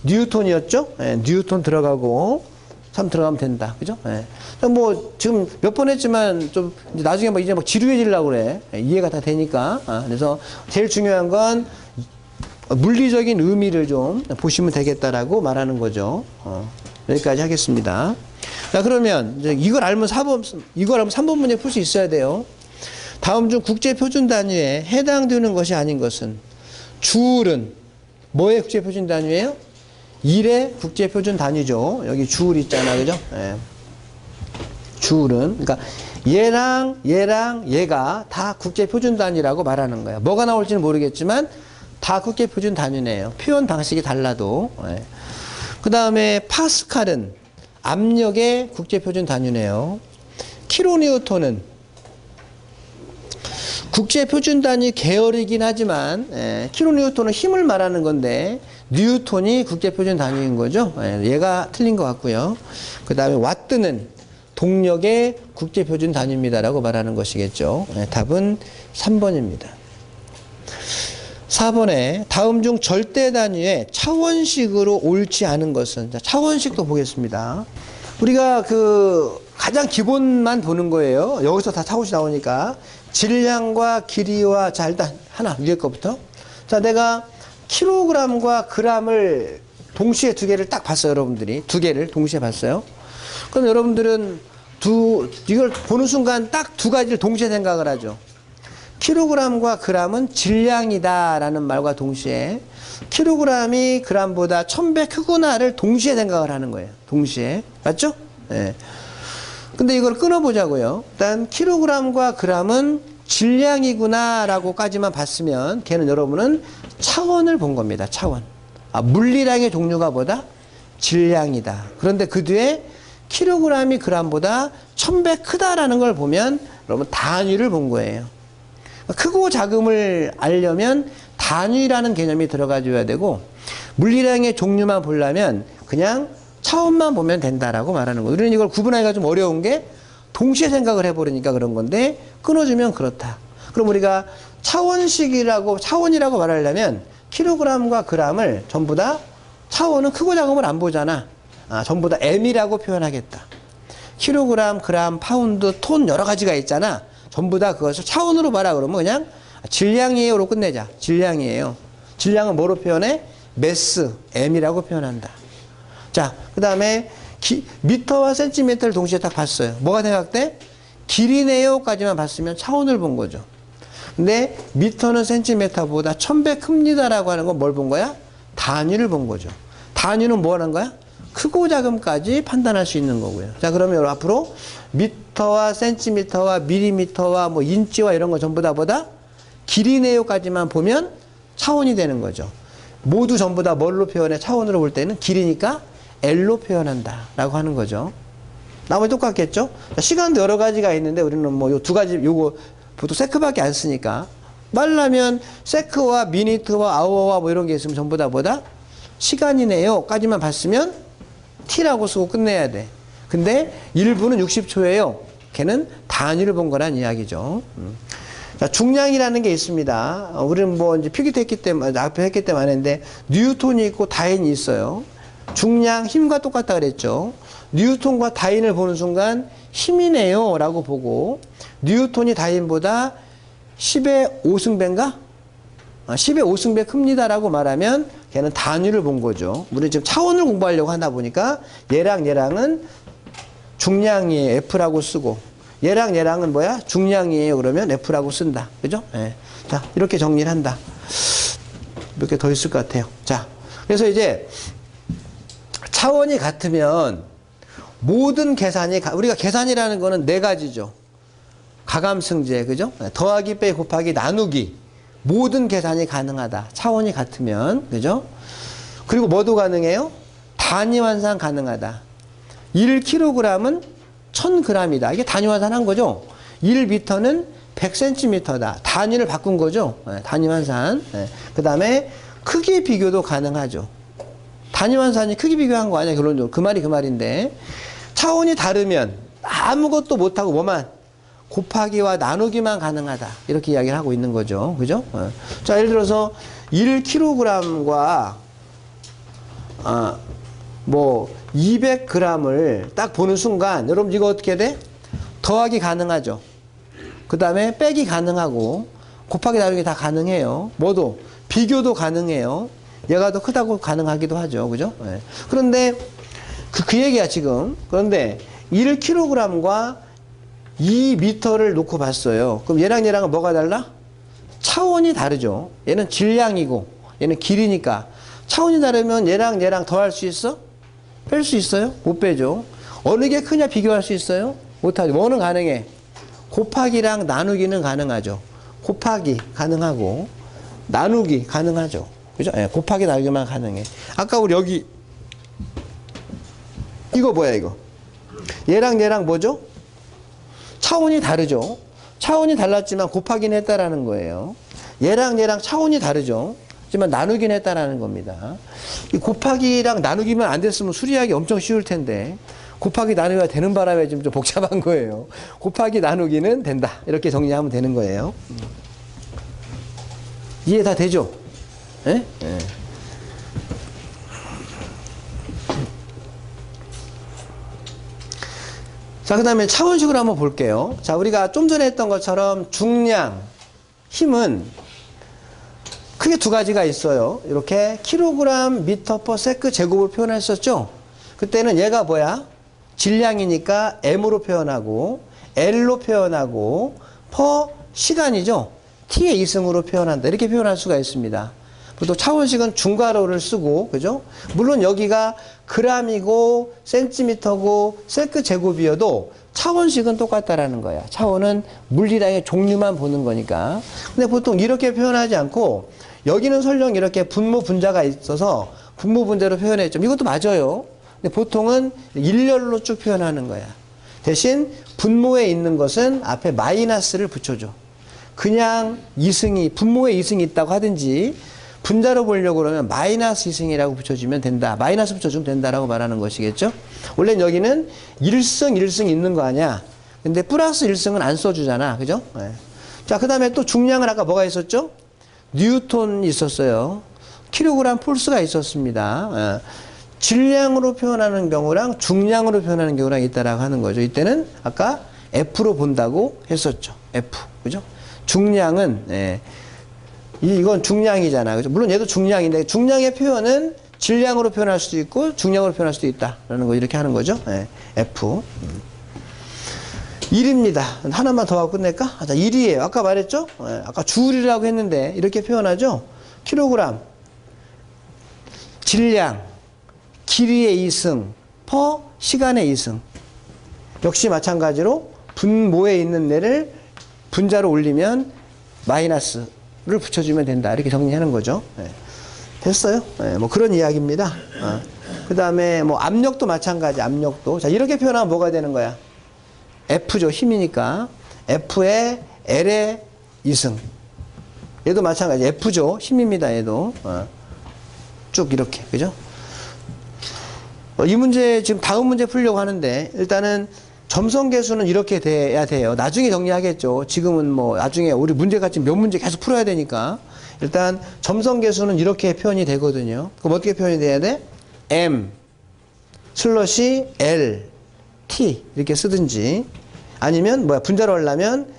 뉴턴이었죠? 네, 뉴턴 들어가고 3 들어가면 된다. 그죠? 네. 뭐 지금 몇 번 했지만 좀 나중에 막 이제 막 지루해지려고 그래. 이해가 다 되니까. 그래서 제일 중요한 건 물리적인 의미를 좀 보시면 되겠다라고 말하는 거죠. 여기까지 하겠습니다. 자, 그러면 이제 이걸 알면 3번 문제 풀 수 있어야 돼요. 다음 중 국제 표준 단위에 해당되는 것이 아닌 것은 주울은 뭐의 국제 표준 단위예요? 일의 국제 표준 단위죠. 여기 주울 있잖아. 그죠? 예. 주울은 그러니까 얘랑 얘가 다 국제 표준 단위라고 말하는 거예요. 뭐가 나올지는 모르겠지만 다 국제 표준 단위네요. 표현 방식이 달라도. 예. 그다음에 파스칼은 압력의 국제 표준 단위네요. 킬로니우턴은 국제 표준 단위 계열이긴 하지만 킬로니우턴은 힘을 말하는 건데 뉴턴이 국제 표준 단위인 거죠. 얘가 틀린 것 같고요. 그다음에 와트는 동력의 국제 표준 단위입니다라고 말하는 것이겠죠. 답은 3번입니다. 4번에 다음 중 절대 단위의 차원식으로 옳지 않은 것은, 자, 차원식도 보겠습니다. 우리가 그 가장 기본만 보는 거예요. 여기서 다 차원식 나오니까 질량과 길이와, 자, 일단 하나 위에 거부터. 자, 내가 킬로그램과 그램을 동시에 두 개를 딱 봤어요. 여러분들이 두 개를 동시에 봤어요. 그럼 여러분들은 이걸 보는 순간 딱 두 가지를 동시에 생각을 하죠. 킬로그램과 그램은 질량이다라는 말과 동시에 킬로그램이 그램보다 1000배 크구나를 동시에 생각을 하는 거예요. 동시에. 맞죠? 네. 근데 이걸 끊어보자고요. 일단 킬로그램과 그램은 질량이구나 라고까지만 봤으면 걔는 여러분은 차원을 본 겁니다. 차원. 물리량의 종류가 뭐다? 질량이다. 그런데 그 뒤에 킬로그램이 그램보다 1000배 크다라는 걸 보면 여러분 단위를 본 거예요. 크고 작음을 알려면 단위라는 개념이 들어가줘야 되고 물리량의 종류만 보려면 그냥 차원만 보면 된다라고 말하는 거예요. 우리는 이걸 구분하기가 좀 어려운 게 동시에 생각을 해버리니까 그런 건데 끊어주면 그렇다. 그럼 우리가 차원이라고 말하려면 킬로그램과 그램을 전부 다 차원은 크고 작음을 안 보잖아. 전부 다 M이라고 표현하겠다. 킬로그램, 그램, 파운드, 톤 여러 가지가 있잖아. 전부 다 그것을 차원으로 봐라 그러면 그냥 질량이에요로 끝내자. 질량이에요. 질량은 뭐로 표현해? 매스, M이라고 표현한다. 자, 그 다음에 미터와 센티미터를 동시에 딱 봤어요. 뭐가 생각돼? 길이네요까지만 봤으면 차원을 본 거죠. 근데 미터는 센티미터보다 1000배 큽니다라고 하는 건 뭘 본 거야? 단위를 본 거죠. 단위는 뭐 하는 거야? 크고 작음까지 판단할 수 있는 거고요. 자, 그러면 앞으로 미터와 센티미터와 밀리미터와 뭐 인치와 이런 거 전부 다 보다 길이네요까지만 보면 차원이 되는 거죠. 모두 전부 다 뭘로 표현해? 차원으로 볼 때는 길이니까 L로 표현한다 라고 하는 거죠. 나머지 똑같겠죠? 시간도 여러 가지가 있는데 우리는 뭐 요 두 가지, 요거 보통 세크밖에 안 쓰니까 말하면 세크와 미니트와 아워와 뭐 이런 게 있으면 전부 다 뭐다? 시간이네요 까지만 봤으면 T라고 쓰고 끝내야 돼. 근데 1분은 60초예요. 걔는 단위를 본 거란 이야기죠. 자, 중량이라는 게 있습니다. 우리는 뭐 이제 필기도 했기 때문에, 앞에 했기 때문에 아는데, 뉴턴이 있고 다인이 있어요. 중량, 힘과 똑같다 그랬죠. 뉴턴과 다인을 보는 순간 힘이네요 라고 보고, 뉴턴이 다인보다 10의 5승배인가? 10의 5승배 큽니다라고 말하면 걔는 단위를 본 거죠. 우리 지금 차원을 공부하려고 하다 보니까 얘랑은 중량이에요. F라고 쓰고 얘랑은 뭐야? 중량이에요. 그러면 F라고 쓴다. 그죠? 네. 자, 이렇게 정리를 한다. 몇 개 더 있을 것 같아요. 자, 그래서 이제 차원이 같으면 모든 계산이, 우리가 계산이라는 거는 네 가지죠. 가감승제, 그죠? 더하기, 빼기, 곱하기, 나누기. 모든 계산이 가능하다. 차원이 같으면, 그죠? 그리고 뭐도 가능해요? 단위 환산 가능하다. 1kg은 1000g이다. 이게 단위 환산한 거죠? 1m는 100cm다. 단위를 바꾼 거죠? 단위 환산. 그 다음에 크기 비교도 가능하죠. 단위 환산이 크기 비교한 거 아니야, 결론적으로. 그 말이 그 말인데. 차원이 다르면 아무것도 못하고 뭐만? 곱하기와 나누기만 가능하다. 이렇게 이야기를 하고 있는 거죠. 그죠? 자, 예를 들어서 1kg과 200g을 딱 보는 순간 여러분 이거 어떻게 돼? 더하기 가능하죠. 그 다음에 빼기 가능하고 곱하기 나누기 다 가능해요. 뭐도? 비교도 가능해요. 얘가 더 크다고 가능하기도 하죠. 그죠? 네. 그런데 그 얘기야 지금. 그런데 1kg과 2m를 놓고 봤어요. 그럼 얘랑 얘랑은 뭐가 달라? 차원이 다르죠. 얘는 질량이고 얘는 길이니까 차원이 다르면 얘랑 얘랑 더할 수 있어? 뺄 수 있어요? 못 빼죠. 어느 게 크냐 비교할 수 있어요? 못하죠. 뭐는 가능해? 곱하기랑 나누기는 가능하죠. 곱하기 가능하고 나누기 가능하죠. 그죠? 예, 곱하기 나누기만 가능해. 아까 우리 여기 이거 뭐야 이거? 얘랑 얘랑 뭐죠? 차원이 다르죠. 차원이 달랐지만 곱하기는 했다라는 거예요. 얘랑 얘랑 차원이 다르죠. 하지만 나누긴 했다라는 겁니다. 이 곱하기랑 나누기만 안 됐으면 수리하기 엄청 쉬울 텐데 곱하기 나누기가 되는 바람에 좀 복잡한 거예요. 곱하기 나누기는 된다. 이렇게 정리하면 되는 거예요. 이해 다 되죠? 예? 예. 자, 그 다음에 차원식으로 한번 볼게요. 자, 우리가 좀 전에 했던 것처럼 중량, 힘은 크게 두 가지가 있어요. 이렇게 킬로그램, 미터, 퍼, 세크, 제곱을 표현했었죠? 그때는 얘가 뭐야? 질량이니까 M으로 표현하고, L로 표현하고, 퍼, 시간이죠? T의 이승으로 표현한다. 이렇게 표현할 수가 있습니다. 보통 차원식은 중괄호를 쓰고, 그죠? 물론 여기가 그람이고, 센티미터고, 세크 제곱이어도 차원식은 똑같다라는 거야. 차원은 물리량의 종류만 보는 거니까. 근데 보통 이렇게 표현하지 않고, 여기는 설령 이렇게 분모 분자가 있어서 분모 분자로 표현했죠. 이것도 맞아요. 근데 보통은 일렬로 쭉 표현하는 거야. 대신 분모에 있는 것은 앞에 마이너스를 붙여줘. 그냥 이승이, 분모에 이승이 있다고 하든지, 분자로 보려고 그러면 마이너스 이승이라고 붙여주면 된다. 마이너스 붙여주면 된다라고 말하는 것이겠죠. 원래 여기는 1승 있는 거 아니야. 근데 플러스 1승은 안 써주잖아. 그죠? 네. 자, 그 다음에 또 중량은 아까 뭐가 있었죠? 뉴턴이 있었어요. 킬로그램 폴스가 있었습니다. 질량으로 표현하는 경우랑 중량으로 표현하는 경우랑 있다라고 하는 거죠. 이때는 아까 F로 본다고 했었죠. F. 그죠? 중량은, 이건 중량이잖아. 그죠? 물론 얘도 중량인데, 중량의 표현은 질량으로 표현할 수도 있고, 중량으로 표현할 수도 있다라는 거, 이렇게 하는 거죠. F. 1입니다. 하나만 더 하고 끝낼까? 자, 1이에요. 아까 말했죠? 아까 줄이라고 했는데, 이렇게 표현하죠? 킬로그램, 질량, 길이의 2승, 퍼, 시간의 2승. 역시 마찬가지로 분모에 있는 애를 분자로 올리면 마이너스를 붙여주면 된다. 이렇게 정리하는 거죠. 됐어요? 뭐 그런 이야기입니다. 그 다음에 뭐 압력도 마찬가지, 압력도. 자, 이렇게 표현하면 뭐가 되는 거야? F죠. 힘이니까. F에 L의 2승. 얘도 마찬가지. F죠. 힘입니다. 얘도. 쭉 이렇게. 그죠? 이 문제, 지금 다음 문제 풀려고 하는데, 일단은 점성계수는 이렇게 돼야 돼요. 나중에 정리하겠죠. 지금은 뭐, 나중에 우리 문제가 지금 몇 문제 계속 풀어야 되니까. 일단, 점성계수는 이렇게 표현이 되거든요. 그럼 어떻게 표현이 돼야 돼? M, 슬러시 L, T. 이렇게 쓰든지. 아니면, 분자로 하려면,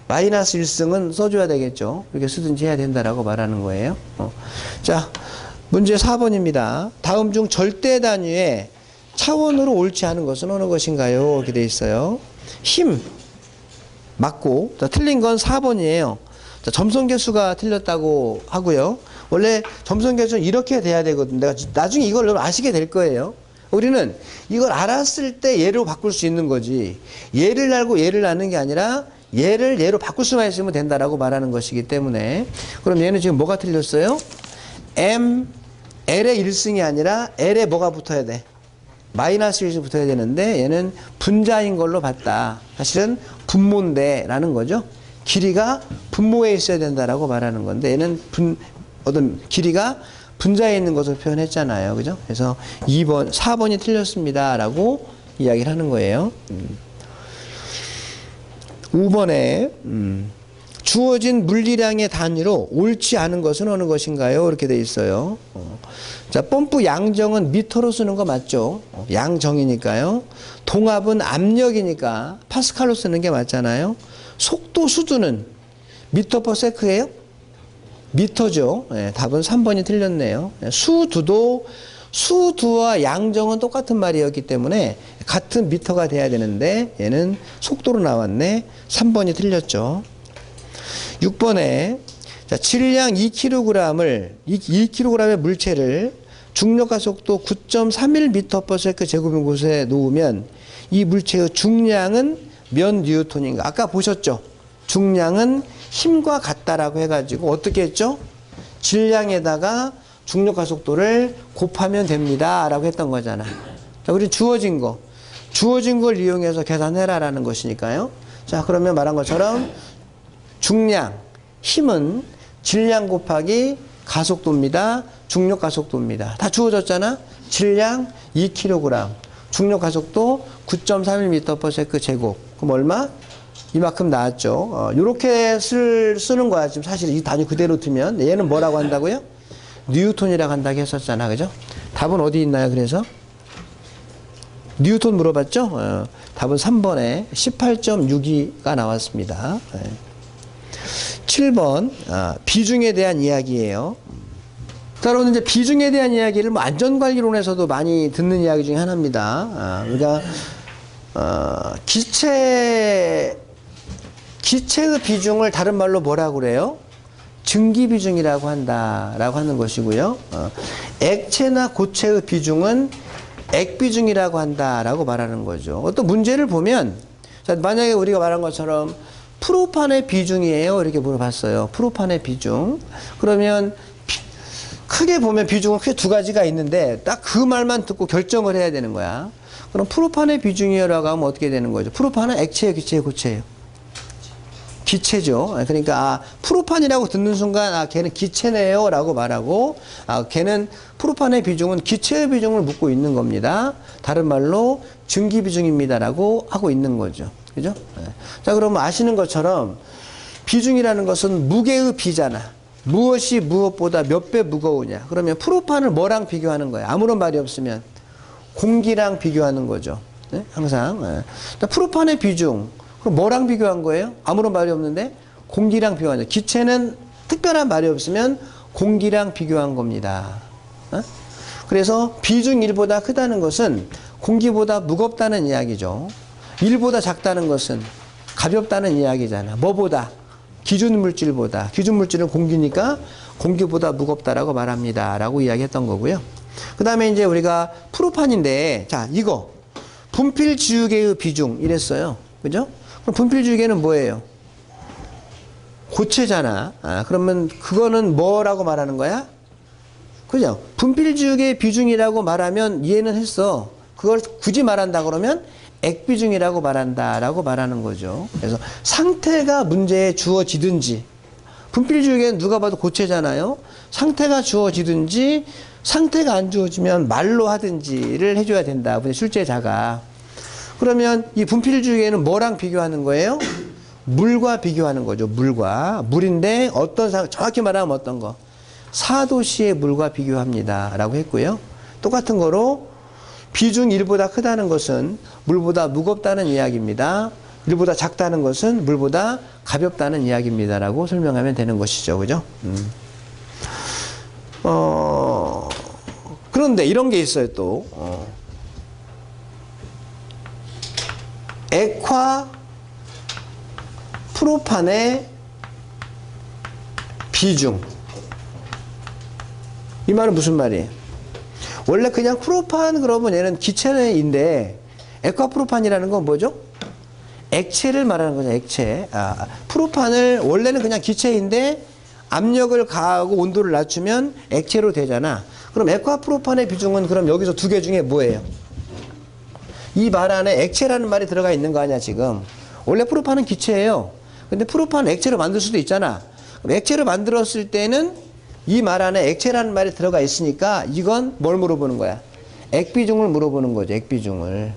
마이너스 1승은 써줘야 되겠죠. 이렇게 쓰든지 해야 된다라고 말하는 거예요. 자. 문제 4번입니다. 다음 중 절대 단위의 차원으로 옳지 않은 것은 어느 것인가요? 이렇게 돼 있어요. 힘 맞고, 자, 틀린 건 4번이에요. 자, 점성계수가 틀렸다고 하고요. 원래 점성계수는 이렇게 돼야 되거든요. 나중에 이걸 여러분 아시게 될 거예요. 우리는 이걸 알았을 때 얘로 바꿀 수 있는 거지. 얘를 알고 얘를 아는 게 아니라 얘를 얘로 바꿀 수만 있으면 된다라고 말하는 것이기 때문에 그럼 얘는 지금 뭐가 틀렸어요? L의 1승이 아니라 L에 뭐가 붙어야 돼? 마이너스 1이 붙어야 되는데 얘는 분자인 걸로 봤다. 사실은 분모인데 라는 거죠. 길이가 분모에 있어야 된다라고 말하는 건데 얘는 어떤 길이가 분자에 있는 것을 표현했잖아요. 그죠? 그래서 2번, 4번이 틀렸습니다. 라고 이야기를 하는 거예요. 5번에, 주어진 물리량의 단위로 옳지 않은 것은 어느 것인가요? 이렇게 돼 있어요. 자, 펌프 양정은 미터로 쓰는 거 맞죠? 양정이니까요. 동압은 압력이니까 파스칼로 쓰는 게 맞잖아요. 속도 수두는 미터 퍼 세크예요? 미터죠. 네, 답은 3번이 틀렸네요. 수두와 양정은 똑같은 말이었기 때문에 같은 미터가 돼야 되는데 얘는 속도로 나왔네. 3번이 틀렸죠. 6번에 자, 질량 2kg의 물체를 중력과 속도 9.31m/s 제곱인 곳에 놓으면 이 물체의 중량은 몇 뉴턴인가? 아까 보셨죠? 중량은 힘과 같다라고 해가지고 어떻게 했죠? 질량에다가 중력과 속도를 곱하면 됩니다 라고 했던 거잖아. 자, 우리 주어진 걸 이용해서 계산해라 라는 것이니까요. 자, 그러면 말한 것처럼 중량, 힘은 질량 곱하기 가속도입니다. 중력 가속도입니다. 다 주어졌잖아. 질량 2kg, 중력 가속도 9.31m/s 제곱. 그럼 얼마? 이만큼 나왔죠. 요렇게 쓰는 거야. 지금 사실 이 단위 그대로 두면 얘는 뭐라고 한다고요? 뉴턴이라고 한다고 했었잖아. 그죠? 답은 어디 있나요? 그래서 뉴턴 물어봤죠? 답은 3번에 18.62가 나왔습니다. 7번 비중에 대한 이야기예요. 자, 여러분 이제 비중에 대한 이야기를 뭐 안전관리론에서도 많이 듣는 이야기 중에 하나입니다. 우리가 기체의 비중을 다른 말로 뭐라고 그래요? 증기비중이라고 한다라고 하는 것이고요. 액체나 고체의 비중은 액비중이라고 한다라고 말하는 거죠. 어떤 문제를 보면 자, 만약에 우리가 말한 것처럼 프로판의 비중이에요. 이렇게 물어봤어요. 프로판의 비중. 그러면 크게 보면 비중은 크게 두 가지가 있는데 딱 그 말만 듣고 결정을 해야 되는 거야. 그럼 프로판의 비중이라고 하면 어떻게 되는 거죠? 프로판은 액체예요, 기체예요, 고체예요? 기체죠. 그러니까 프로판이라고 듣는 순간 걔는 기체네요 라고 말하고 걔는 프로판의 비중은 기체의 비중을 묻고 있는 겁니다. 다른 말로 증기비중입니다 라고 하고 있는 거죠. 그죠? 자, 그러면 아시는 것처럼 비중이라는 것은 무게의 비잖아. 무엇이 무엇보다 몇 배 무거우냐. 그러면 프로판을 뭐랑 비교하는 거야? 아무런 말이 없으면 공기랑 비교하는 거죠. 네? 항상. 프로판의 비중. 그럼 뭐랑 비교한 거예요? 아무런 말이 없는데 공기랑 비교하는 거예요. 기체는 특별한 말이 없으면 공기랑 비교한 겁니다. 그래서 비중 1보다 크다는 것은 공기보다 무겁다는 이야기죠. 1보다 작다는 것은 가볍다는 이야기잖아. 뭐보다? 기준물질보다. 기준물질은 공기니까 공기보다 무겁다라고 말합니다. 라고 이야기했던 거고요. 그 다음에 이제 우리가 프로판인데, 자, 이거. 분필지우개의 비중, 이랬어요. 그죠? 그럼 분필지우개는 뭐예요? 고체잖아. 그러면 그거는 뭐라고 말하는 거야? 그죠? 분필지우개의 비중이라고 말하면 이해는 했어. 그걸 굳이 말한다 그러면 액비중이라고 말한다라고 말하는 거죠. 그래서 상태가 문제에 주어지든지, 분필지우개는 누가 봐도 고체잖아요. 상태가 주어지든지 상태가 안 주어지면 말로 하든지를 해줘야 된다. 출제자가. 그러면 이 분필지우개는 뭐랑 비교하는 거예요? 물과 비교하는 거죠. 물인데 정확히 말하면 어떤 거? 4도씨의 물과 비교합니다 라고 했고요. 똑같은 거로 비중 1보다 크다는 것은 물보다 무겁다는 이야기입니다. 1보다 작다는 것은 물보다 가볍다는 이야기입니다 라고 설명하면 되는 것이죠. 그죠? 그런데 이런 게 있어요. 또 액화 프로판의 비중. 이 말은 무슨 말이에요? 원래 그냥 프로판 그러면 얘는 기체인데 액화프로판이라는 건 뭐죠? 액체를 말하는 거죠. 액체. 프로판을 원래는 그냥 기체인데 압력을 가하고 온도를 낮추면 액체로 되잖아. 그럼 액화프로판의 비중은 그럼 여기서 두 개 중에 뭐예요? 이 말 안에 액체라는 말이 들어가 있는 거 아니야 지금. 원래 프로판은 기체예요. 근데 프로판 액체로 만들 수도 있잖아. 그럼 액체로 만들었을 때는 이 말 안에 액체라는 말이 들어가 있으니까 이건 뭘 물어보는 거야? 액비중을 물어보는 거죠. 액비중을.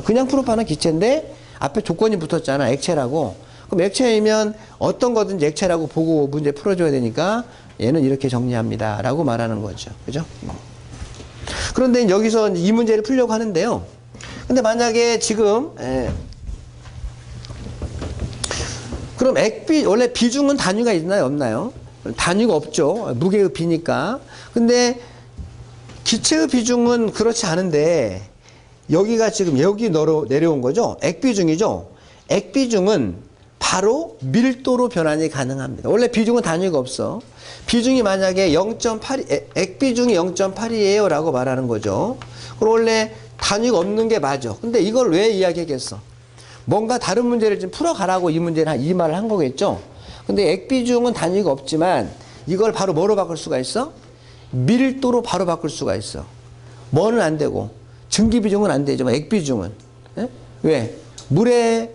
그냥 프로판은 기체인데 앞에 조건이 붙었잖아. 액체라고. 그럼 액체이면 어떤 거든지 액체라고 보고 문제 풀어줘야 되니까 얘는 이렇게 정리합니다. 라고 말하는 거죠. 그죠? 그런데 여기서 이 문제를 풀려고 하는데요. 근데 만약에 지금, 그럼 원래 비중은 단위가 있나요? 없나요? 단위가 없죠. 무게의 비니까. 근데 기체의 비중은 그렇지 않은데 여기가 지금 여기 내려온 거죠. 액비중이죠. 액비중은 바로 밀도로 변환이 가능합니다. 원래 비중은 단위가 없어. 비중이 만약에 0.8, 액비중이 0.8이에요 라고 말하는 거죠. 그럼 원래 단위가 없는 게 맞아. 근데 이걸 왜 이야기했겠어? 뭔가 다른 문제를 좀 풀어가라고 이 말을 한 거겠죠. 근데 액비중은 단위가 없지만 이걸 바로 뭐로 바꿀 수가 있어? 밀도로 바로 바꿀 수가 있어. 뭐는 안 되고 증기비중은 안 되지만 액비중은. 예? 왜? 물의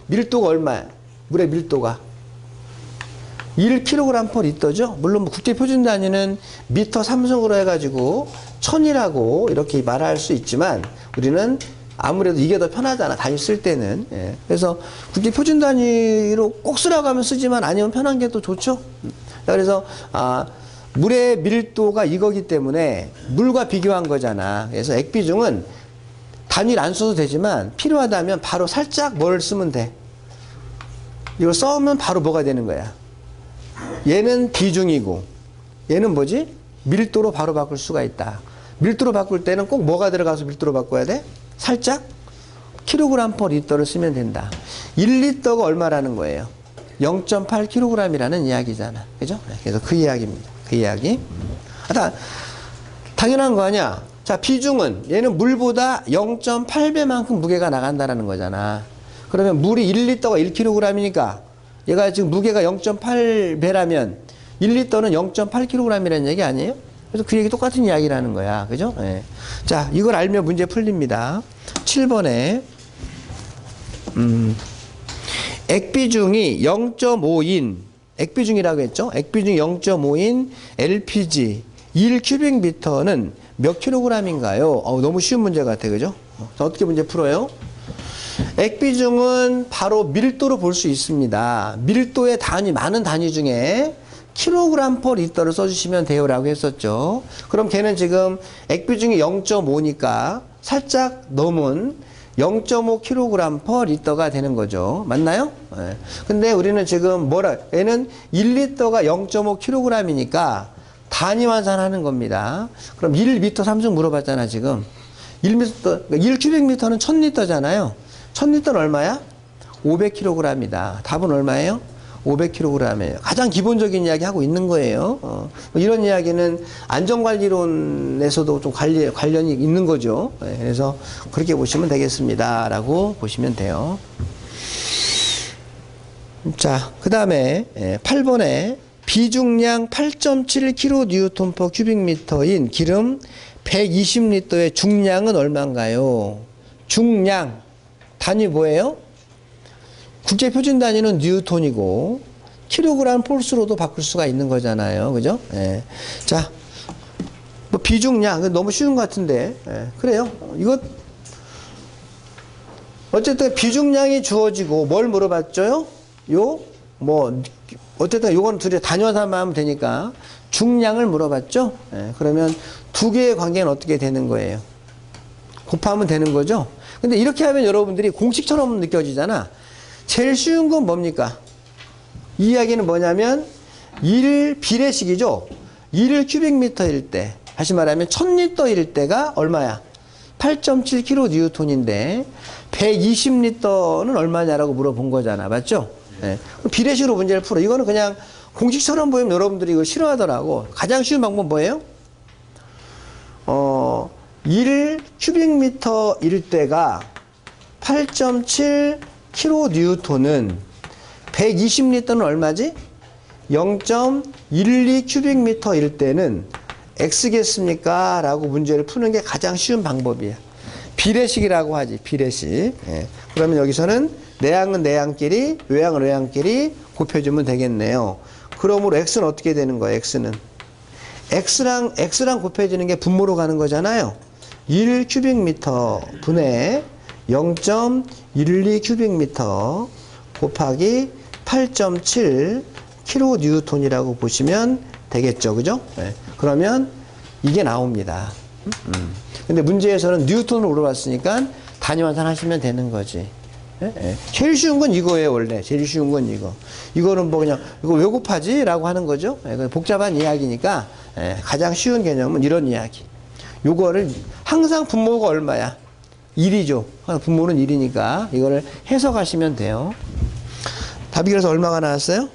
밀도가 얼마야? 물의 밀도가 1kg/L죠. 물론 국제표준 단위는 미터 삼성으로 해가지고 1000이라고 이렇게 말할 수 있지만 우리는 아무래도 이게 더 편하잖아. 단위 쓸 때는. 예. 그래서 국제표준 단위로 꼭 쓰라고 하면 쓰지만 아니면 편한 게 또 좋죠. 그래서 물의 밀도가 이거기 때문에 물과 비교한 거잖아. 그래서 액비중은 단위를 안 써도 되지만 필요하다면 바로 살짝 뭘 쓰면 돼. 이걸 써면 바로 뭐가 되는 거야. 얘는 비중이고 얘는 뭐지? 밀도로 바로 바꿀 수가 있다. 밀도로 바꿀 때는 꼭 뭐가 들어가서 밀도로 바꿔야 돼? 살짝 kg/L를 쓰면 된다. 1리터가 얼마라는 거예요? 0.8kg이라는 이야기잖아. 그죠? 그래서 그 이야기입니다. 그 이야기. 당연한 거 아니야. 자, 비중은 얘는 물보다 0.8배만큼 무게가 나간다는 거잖아. 그러면 물이 1리터가 1kg이니까 얘가 지금 무게가 0.8배라면 1리터는 0.8kg이라는 얘기 아니에요? 그래서 그 얘기 똑같은 이야기라는 거야. 그죠? 네. 자, 이걸 알면 문제 풀립니다. 7번에 액비중이 0.5인 액비중이라고 했죠? 액비중이 0.5인 LPG 1큐빅미터는 몇 킬로그램인가요? 너무 쉬운 문제 같아. 그죠? 자, 어떻게 문제 풀어요? 액비중은 바로 밀도로 볼 수 있습니다. 밀도의 단위, 많은 단위 중에 kg/L를 써주시면 돼요 라고 했었죠. 그럼 걔는 지금 액비중이 0.5니까 살짝 넘은 0.5kg/L가 되는 거죠. 맞나요? 네. 근데 우리는 지금 얘는 1리터가 0.5kg이니까 단위 환산하는 겁니다. 그럼 1m 삼성 물어봤잖아, 지금. 1큐빅미터는 1000리터잖아요. 1000리터는 얼마야? 500kg이다. 답은 얼마예요? 500kg이에요. 가장 기본적인 이야기 하고 있는 거예요. 이런 이야기는 안전관리론에서도 좀 관련이 있는 거죠. 그래서 그렇게 보시면 되겠습니다. 라고 보시면 돼요. 자, 그 다음에 8번에 비중량 8.7kNm/큐빅미터인 기름 120리터의 중량은 얼마인가요? 중량. 단위 뭐예요? 국제표준 단위는 뉴턴이고 킬로그램 폴스로도 바꿀 수가 있는 거잖아요. 그죠? 예. 자, 뭐 비중량 너무 쉬운 것 같은데 그래요. 이거 어쨌든 비중량이 주어지고 뭘 물어봤죠? 어쨌든 요건 둘이 단위화만 하면 되니까 중량을 물어봤죠? 예. 그러면 두 개의 관계는 어떻게 되는 거예요? 곱하면 되는 거죠? 근데 이렇게 하면 여러분들이 공식처럼 느껴지잖아. 제일 쉬운 건 뭡니까? 이 이야기는 뭐냐면 1비례식이죠. 1큐빅미터일 때, 다시 말하면 1000리터일 때가 얼마야? 8.7kN인데 120리터는 얼마냐라고 물어본 거잖아. 맞죠? 네. 비례식으로 문제를 풀어. 이거는 그냥 공식처럼 보이면 여러분들이 이거 싫어하더라고. 가장 쉬운 방법 뭐예요? 1 큐빅미터일 때가 8.7 킬로뉴턴은 120리터는 얼마지? 0.12 큐빅미터일 때는 X겠습니까? 라고 문제를 푸는 게 가장 쉬운 방법이야. 비례식이라고 하지, 비례식. 예. 그러면 여기서는 내항은 내항끼리, 외항은 외항끼리 곱해주면 되겠네요. 그러므로 X는 어떻게 되는 거예요, X는? X랑 곱해지는 게 분모로 가는 거잖아요. 1 큐빅미터 분의 0.12 큐빅미터 곱하기 8.7 킬로뉴턴이라고 보시면 되겠죠. 그죠? 네. 그러면 이게 나옵니다. 근데 문제에서는 뉴턴으로 물어봤으니까 단위 환산하시면 되는 거지. 네? 네. 제일 쉬운 건 이거예요, 원래. 제일 쉬운 건 이거. 이거는 뭐 그냥, 이거 왜 곱하지? 라고 하는 거죠. 네. 복잡한 이야기니까, 네. 가장 쉬운 개념은 이런 이야기. 요거를 항상 분모가 얼마야? 1이죠. 분모는 1이니까 이거를 해석하시면 돼요. 답이 그래서 얼마가 나왔어요?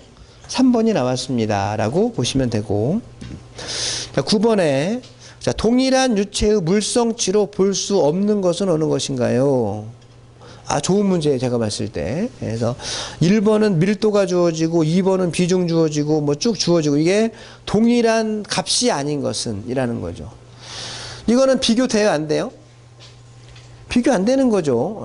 3번이 나왔습니다. 라고 보시면 되고. 자, 9번에 자, 동일한 유체의 물성치로 볼 수 없는 것은 어느 것인가요? 아, 좋은 문제예요. 제가 봤을 때. 그래서 1번은 밀도가 주어지고 2번은 비중 주어지고 뭐 쭉 주어지고 이게 동일한 값이 아닌 것은 이라는 거죠. 이거는 비교돼요? 안 돼요? 비교 안 되는 거죠.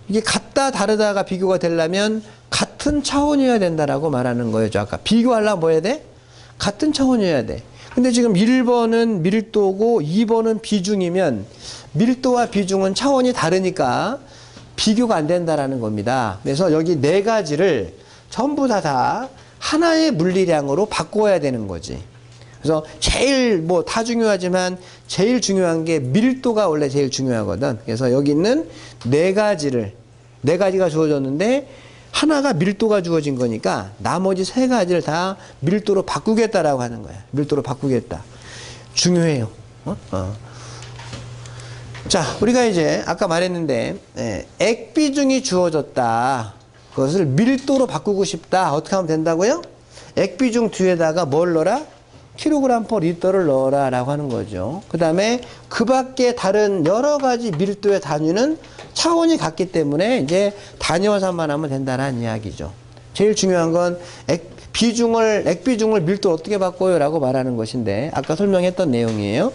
이게 같다 다르다가 비교가 되려면 같은 차원이어야 된다라고 말하는 거예요. 아까 비교하려면 뭐 해야 돼? 같은 차원이어야 돼. 근데 지금 1번은 밀도고 2번은 비중이면 밀도와 비중은 차원이 다르니까 비교가 안 된다라는 겁니다. 그래서 여기 네 가지를 전부 다 하나의 물리량으로 바꿔야 되는 거지. 그래서 제일 뭐 다 중요하지만 제일 중요한 게 밀도가 원래 제일 중요하거든. 그래서 여기 있는 네 가지가 주어졌는데 하나가 밀도가 주어진 거니까 나머지 세 가지를 다 밀도로 바꾸겠다라고 하는 거야. 밀도로 바꾸겠다. 중요해요. 자, 우리가 이제 아까 말했는데 액비중이 주어졌다. 그것을 밀도로 바꾸고 싶다. 어떻게 하면 된다고요? 액비중 뒤에다가 뭘 넣어라? 킬로그램 퍼 리터를 넣어라 라고 하는 거죠. 그 다음에 그 밖에 다른 여러 가지 밀도의 단위는 차원이 같기 때문에 이제 단위 환산만 하면 된다는 이야기죠. 제일 중요한 건 액비중을 밀도로 어떻게 바꿔요? 라고 말하는 것인데 아까 설명했던 내용이에요.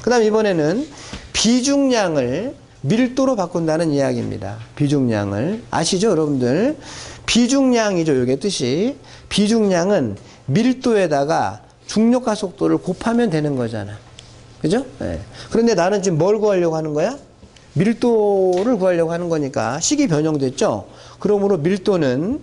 그 다음 이번에는 비중량을 밀도로 바꾼다는 이야기입니다. 비중량을. 아시죠, 여러분들? 비중량이죠, 요게 뜻이. 비중량은 밀도에다가 중력과 속도를 곱하면 되는 거잖아. 그죠? 네. 그런데 나는 지금 뭘 구하려고 하는 거야? 밀도를 구하려고 하는 거니까 식이 변형됐죠? 그러므로 밀도는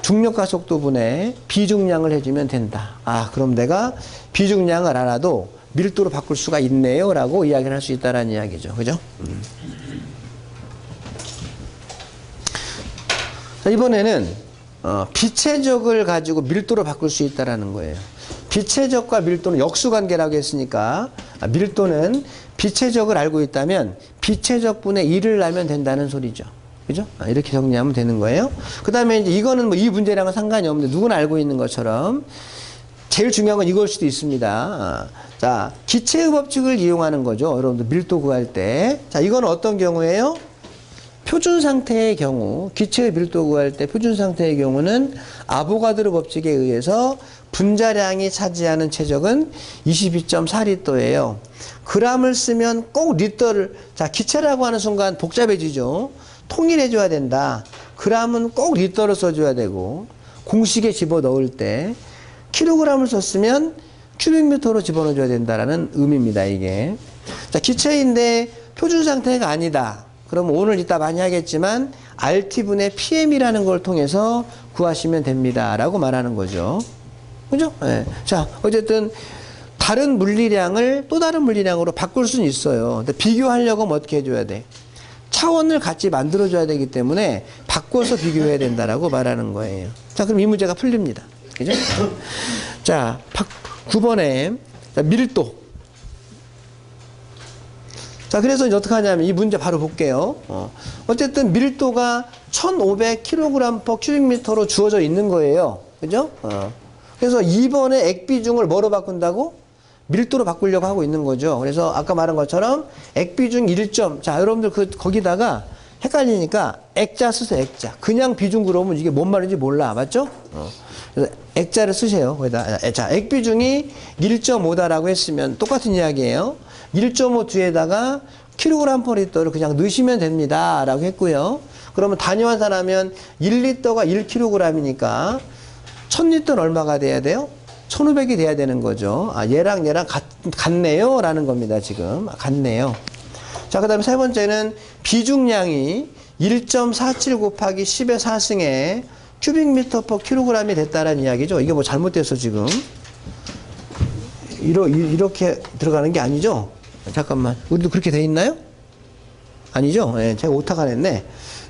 중력과 속도분의 비중량을 해주면 된다. 아, 그럼 내가 비중량을 알아도 밀도로 바꿀 수가 있네요. 라고 이야기를 할 수 있다는 이야기죠. 그죠? 자, 이번에는 비체적을 가지고 밀도로 바꿀 수 있다는 거예요. 비체적과 밀도는 역수관계라고 했으니까 밀도는 비체적을 알고 있다면 비체적분의 1을 나면 된다는 소리죠. 그죠? 이렇게 정리하면 되는 거예요. 그 다음에 이제 이거는 뭐 이 문제랑은 상관이 없는데 누구나 알고 있는 것처럼 제일 중요한 건 이걸 수도 있습니다. 자, 기체의 법칙을 이용하는 거죠. 여러분들 밀도 구할 때. 자, 이건 어떤 경우예요? 표준 상태의 경우, 기체의 밀도 구할 때 표준 상태의 경우는 아보가드로 법칙에 의해서 분자량이 차지하는 체적은 22.4리터예요. 그램을 쓰면 꼭 리터를, 자, 기체라고 하는 순간 복잡해지죠. 통일해줘야 된다. 그램은 꼭 리터로 써줘야 되고, 공식에 집어넣을 때 킬로그램을 썼으면 큐빅미터로 집어넣어줘야 된다라는 의미입니다, 이게. 자, 기체인데 표준 상태가 아니다. 그럼 오늘 이따 많이 하겠지만 RT분의 PM이라는 걸 통해서 구하시면 됩니다. 라고 말하는 거죠. 그죠? 네. 자, 어쨌든 다른 물리량을 또 다른 물리량으로 바꿀 수는 있어요. 근데 비교하려고 하면 어떻게 해줘야 돼? 차원을 같이 만들어줘야 되기 때문에 바꿔서 비교해야 된다라고 말하는 거예요. 자, 그럼 이 문제가 풀립니다. 그죠? 자, 9번에 밀도. 자, 그래서 이제 어떻게 하냐면 이 문제 바로 볼게요. 어쨌든 밀도가 1500kg per 큐빅미터로 주어져 있는 거예요. 그죠? 그래서 2번의 액비중을 뭐로 바꾼다고? 밀도로 바꾸려고 하고 있는 거죠. 그래서 아까 말한 것처럼 액비중 1점. 자, 여러분들 거기다가 헷갈리니까 액자 쓰세요, 액자. 그냥 비중 그러면 이게 뭔 말인지 몰라. 맞죠? 그래서 액자를 쓰세요. 거기다. 자, 액비중이 1.5다라고 했으면 똑같은 이야기예요. 1.5 뒤에다가 kg/L를 그냥 넣으시면 됩니다. 라고 했고요. 그러면 단위 환산하면 1리터가 1kg이니까 1000리터는 얼마가 돼야 돼요? 1500이 돼야 되는 거죠. 아, 얘랑 같네요. 라는 겁니다, 지금. 같네요. 자, 그 다음에 세 번째는 비중량이 1.47 곱하기 10의 4승에 큐빅미터 퍼 킬로그램이 됐다는 이야기죠. 이게 뭐 잘못됐어, 지금. 이렇게 들어가는 게 아니죠? 잠깐만. 우리도 그렇게 돼 있나요? 아니죠? 네, 제가 오타가 냈네.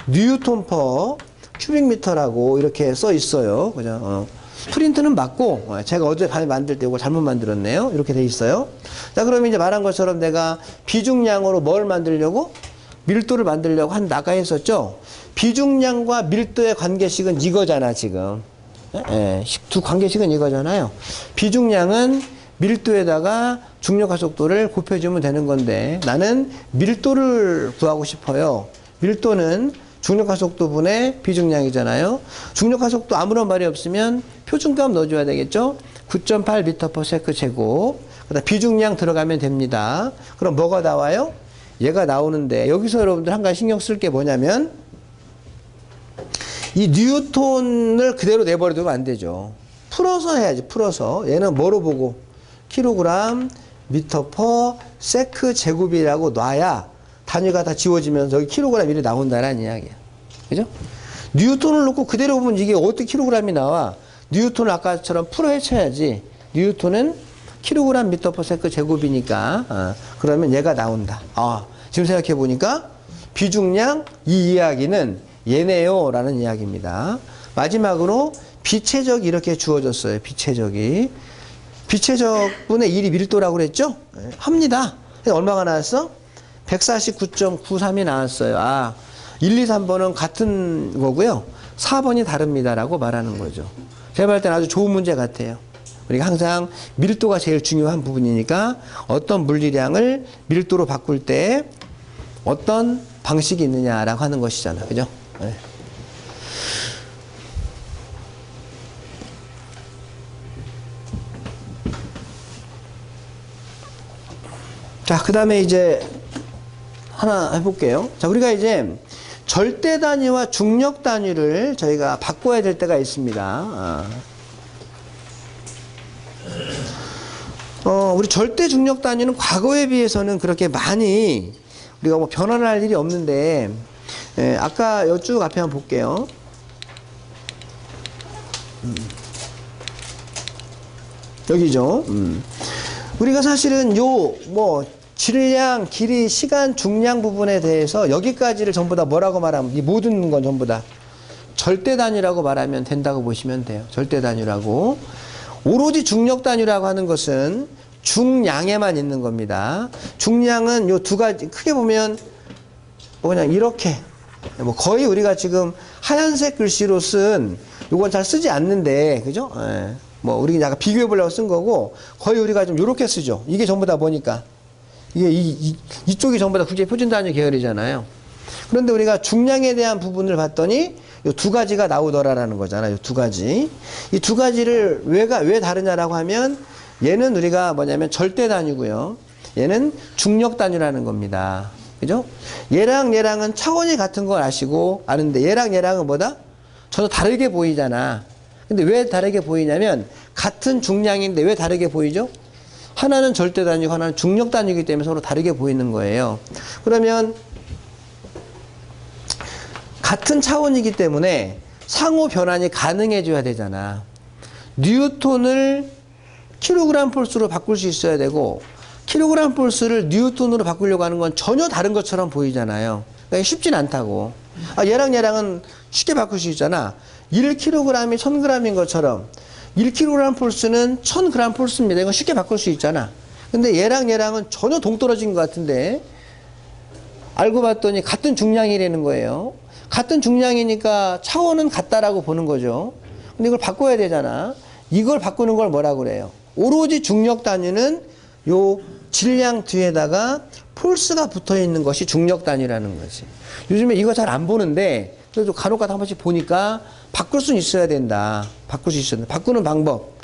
뉴턴 퍼 큐빅미터라고 이렇게 써 있어요. 그죠? 프린트는 맞고, 제가 어제 밤에 만들 때 이거 잘못 만들었네요. 이렇게 돼 있어요. 자, 그러면 이제 말한 것처럼 내가 비중량으로 뭘 만들려고? 밀도를 만들려고 나가 했었죠? 비중량과 밀도의 관계식은 이거잖아, 지금. 예, 두 관계식은 이거잖아요. 비중량은 밀도에다가 중력가속도를 곱해주면 되는 건데, 나는 밀도를 구하고 싶어요. 밀도는 중력가속도분의 비중량이잖아요. 중력가속도 아무런 말이 없으면 표준값 넣어줘야 되겠죠? 9.8m/s 제곱. 그다음 비중량 들어가면 됩니다. 그럼 뭐가 나와요? 얘가 나오는데, 여기서 여러분들 한 가지 신경 쓸 게 뭐냐면, 이 뉴턴을 그대로 내버려두면 안 되죠. 풀어서 해야지, 풀어서. 얘는 뭐로 보고? 킬로그램, 미터 퍼, 세크 제곱이라고 놔야 단위가 다 지워지면서 여기 킬로그램 일이 나온다라는 이야기야. 그죠? 뉴턴을 놓고 그대로 보면 이게 어떻게 킬로그램이 나와? 뉴턴을 아까처럼 풀어 헤쳐야지. 뉴턴은 킬로그램 미터 퍼 세크 제곱이니까, 그러면 얘가 나온다. 지금 생각해 보니까 비중량 이 이야기는 얘네요. 라는 이야기입니다. 마지막으로 비체적이 이렇게 주어졌어요. 비체적이. 비체적분의 1이 밀도라고 그랬죠? 합니다. 얼마가 나왔어? 149.93이 나왔어요. 1, 2, 3번은 같은 거고요. 4번이 다릅니다라고 말하는 거죠. 제가 볼 때는 아주 좋은 문제 같아요. 우리가 항상 밀도가 제일 중요한 부분이니까 어떤 물리량을 밀도로 바꿀 때 어떤 방식이 있느냐라고 하는 것이잖아. 그죠? 네. 자, 그 다음에 이제 하나 해볼게요. 자, 우리가 이제 절대 단위와 중력 단위를 저희가 바꿔야 될 때가 있습니다. 우리 절대 중력 단위는 과거에 비해서는 그렇게 많이 우리가 뭐 변화를 할 일이 없는데, 아까 쭉 앞에 한번 볼게요. 여기죠. 우리가 사실은 질량, 길이, 시간, 중량 부분에 대해서 여기까지를 전부 다 뭐라고 말하면, 이 모든 건 전부 다 절대 단위라고 말하면 된다고 보시면 돼요. 절대 단위라고. 오로지 중력 단위라고 하는 것은 중량에만 있는 겁니다. 중량은 요 두 가지, 크게 보면 그냥 이렇게, 거의 우리가 지금 하얀색 글씨로 쓴 요건 잘 쓰지 않는데, 그죠? 우리 약간 비교해 보려고 쓴 거고, 거의 우리가 좀 요렇게 쓰죠. 이게 전부 다 뭐니까? 이쪽이 전부 다 국제 표준 단위 계열이잖아요. 그런데 우리가 중량에 대한 부분을 봤더니 요 두 가지가 나오더라라는 거잖아요. 요 두 가지. 이 두 가지를 왜 다르냐라고 하면, 얘는 우리가 뭐냐면 절대 단위고요. 얘는 중력 단위라는 겁니다. 그죠? 얘랑은 차원이 같은 걸 아는데 얘랑은 뭐다? 전혀 다르게 보이잖아. 근데 왜 다르게 보이냐면, 같은 중량인데 왜 다르게 보이죠? 하나는 절대 단위고 하나는 중력 단위이기 때문에 서로 다르게 보이는 거예요. 그러면 같은 차원이기 때문에 상호 변환이 가능해져야 되잖아. 뉴턴을 킬로그램 폴스로 바꿀 수 있어야 되고, 킬로그램 폴스를 뉴턴으로 바꾸려고 하는 건 전혀 다른 것처럼 보이잖아요. 그러니까 쉽진 않다고. 얘랑은 쉽게 바꿀 수 있잖아. 1kg이 1000g인 것처럼 1kg 폴스는 1000g 폴스입니다. 이건 쉽게 바꿀 수 있잖아. 근데 얘랑은 전혀 동떨어진 것 같은데, 알고 봤더니 같은 중량이라는 거예요. 같은 중량이니까 차원은 같다라고 보는 거죠. 근데 이걸 바꿔야 되잖아. 이걸 바꾸는 걸 뭐라고 그래요? 오로지 중력 단위는 요 질량 뒤에다가 폴스가 붙어 있는 것이 중력 단위라는 거지. 요즘에 이거 잘 안 보는데 그래도 간혹가다 한 번씩 보니까 바꿀 수는 있어야 된다. 바꿀 수 있어야 된다. 바꾸는 방법.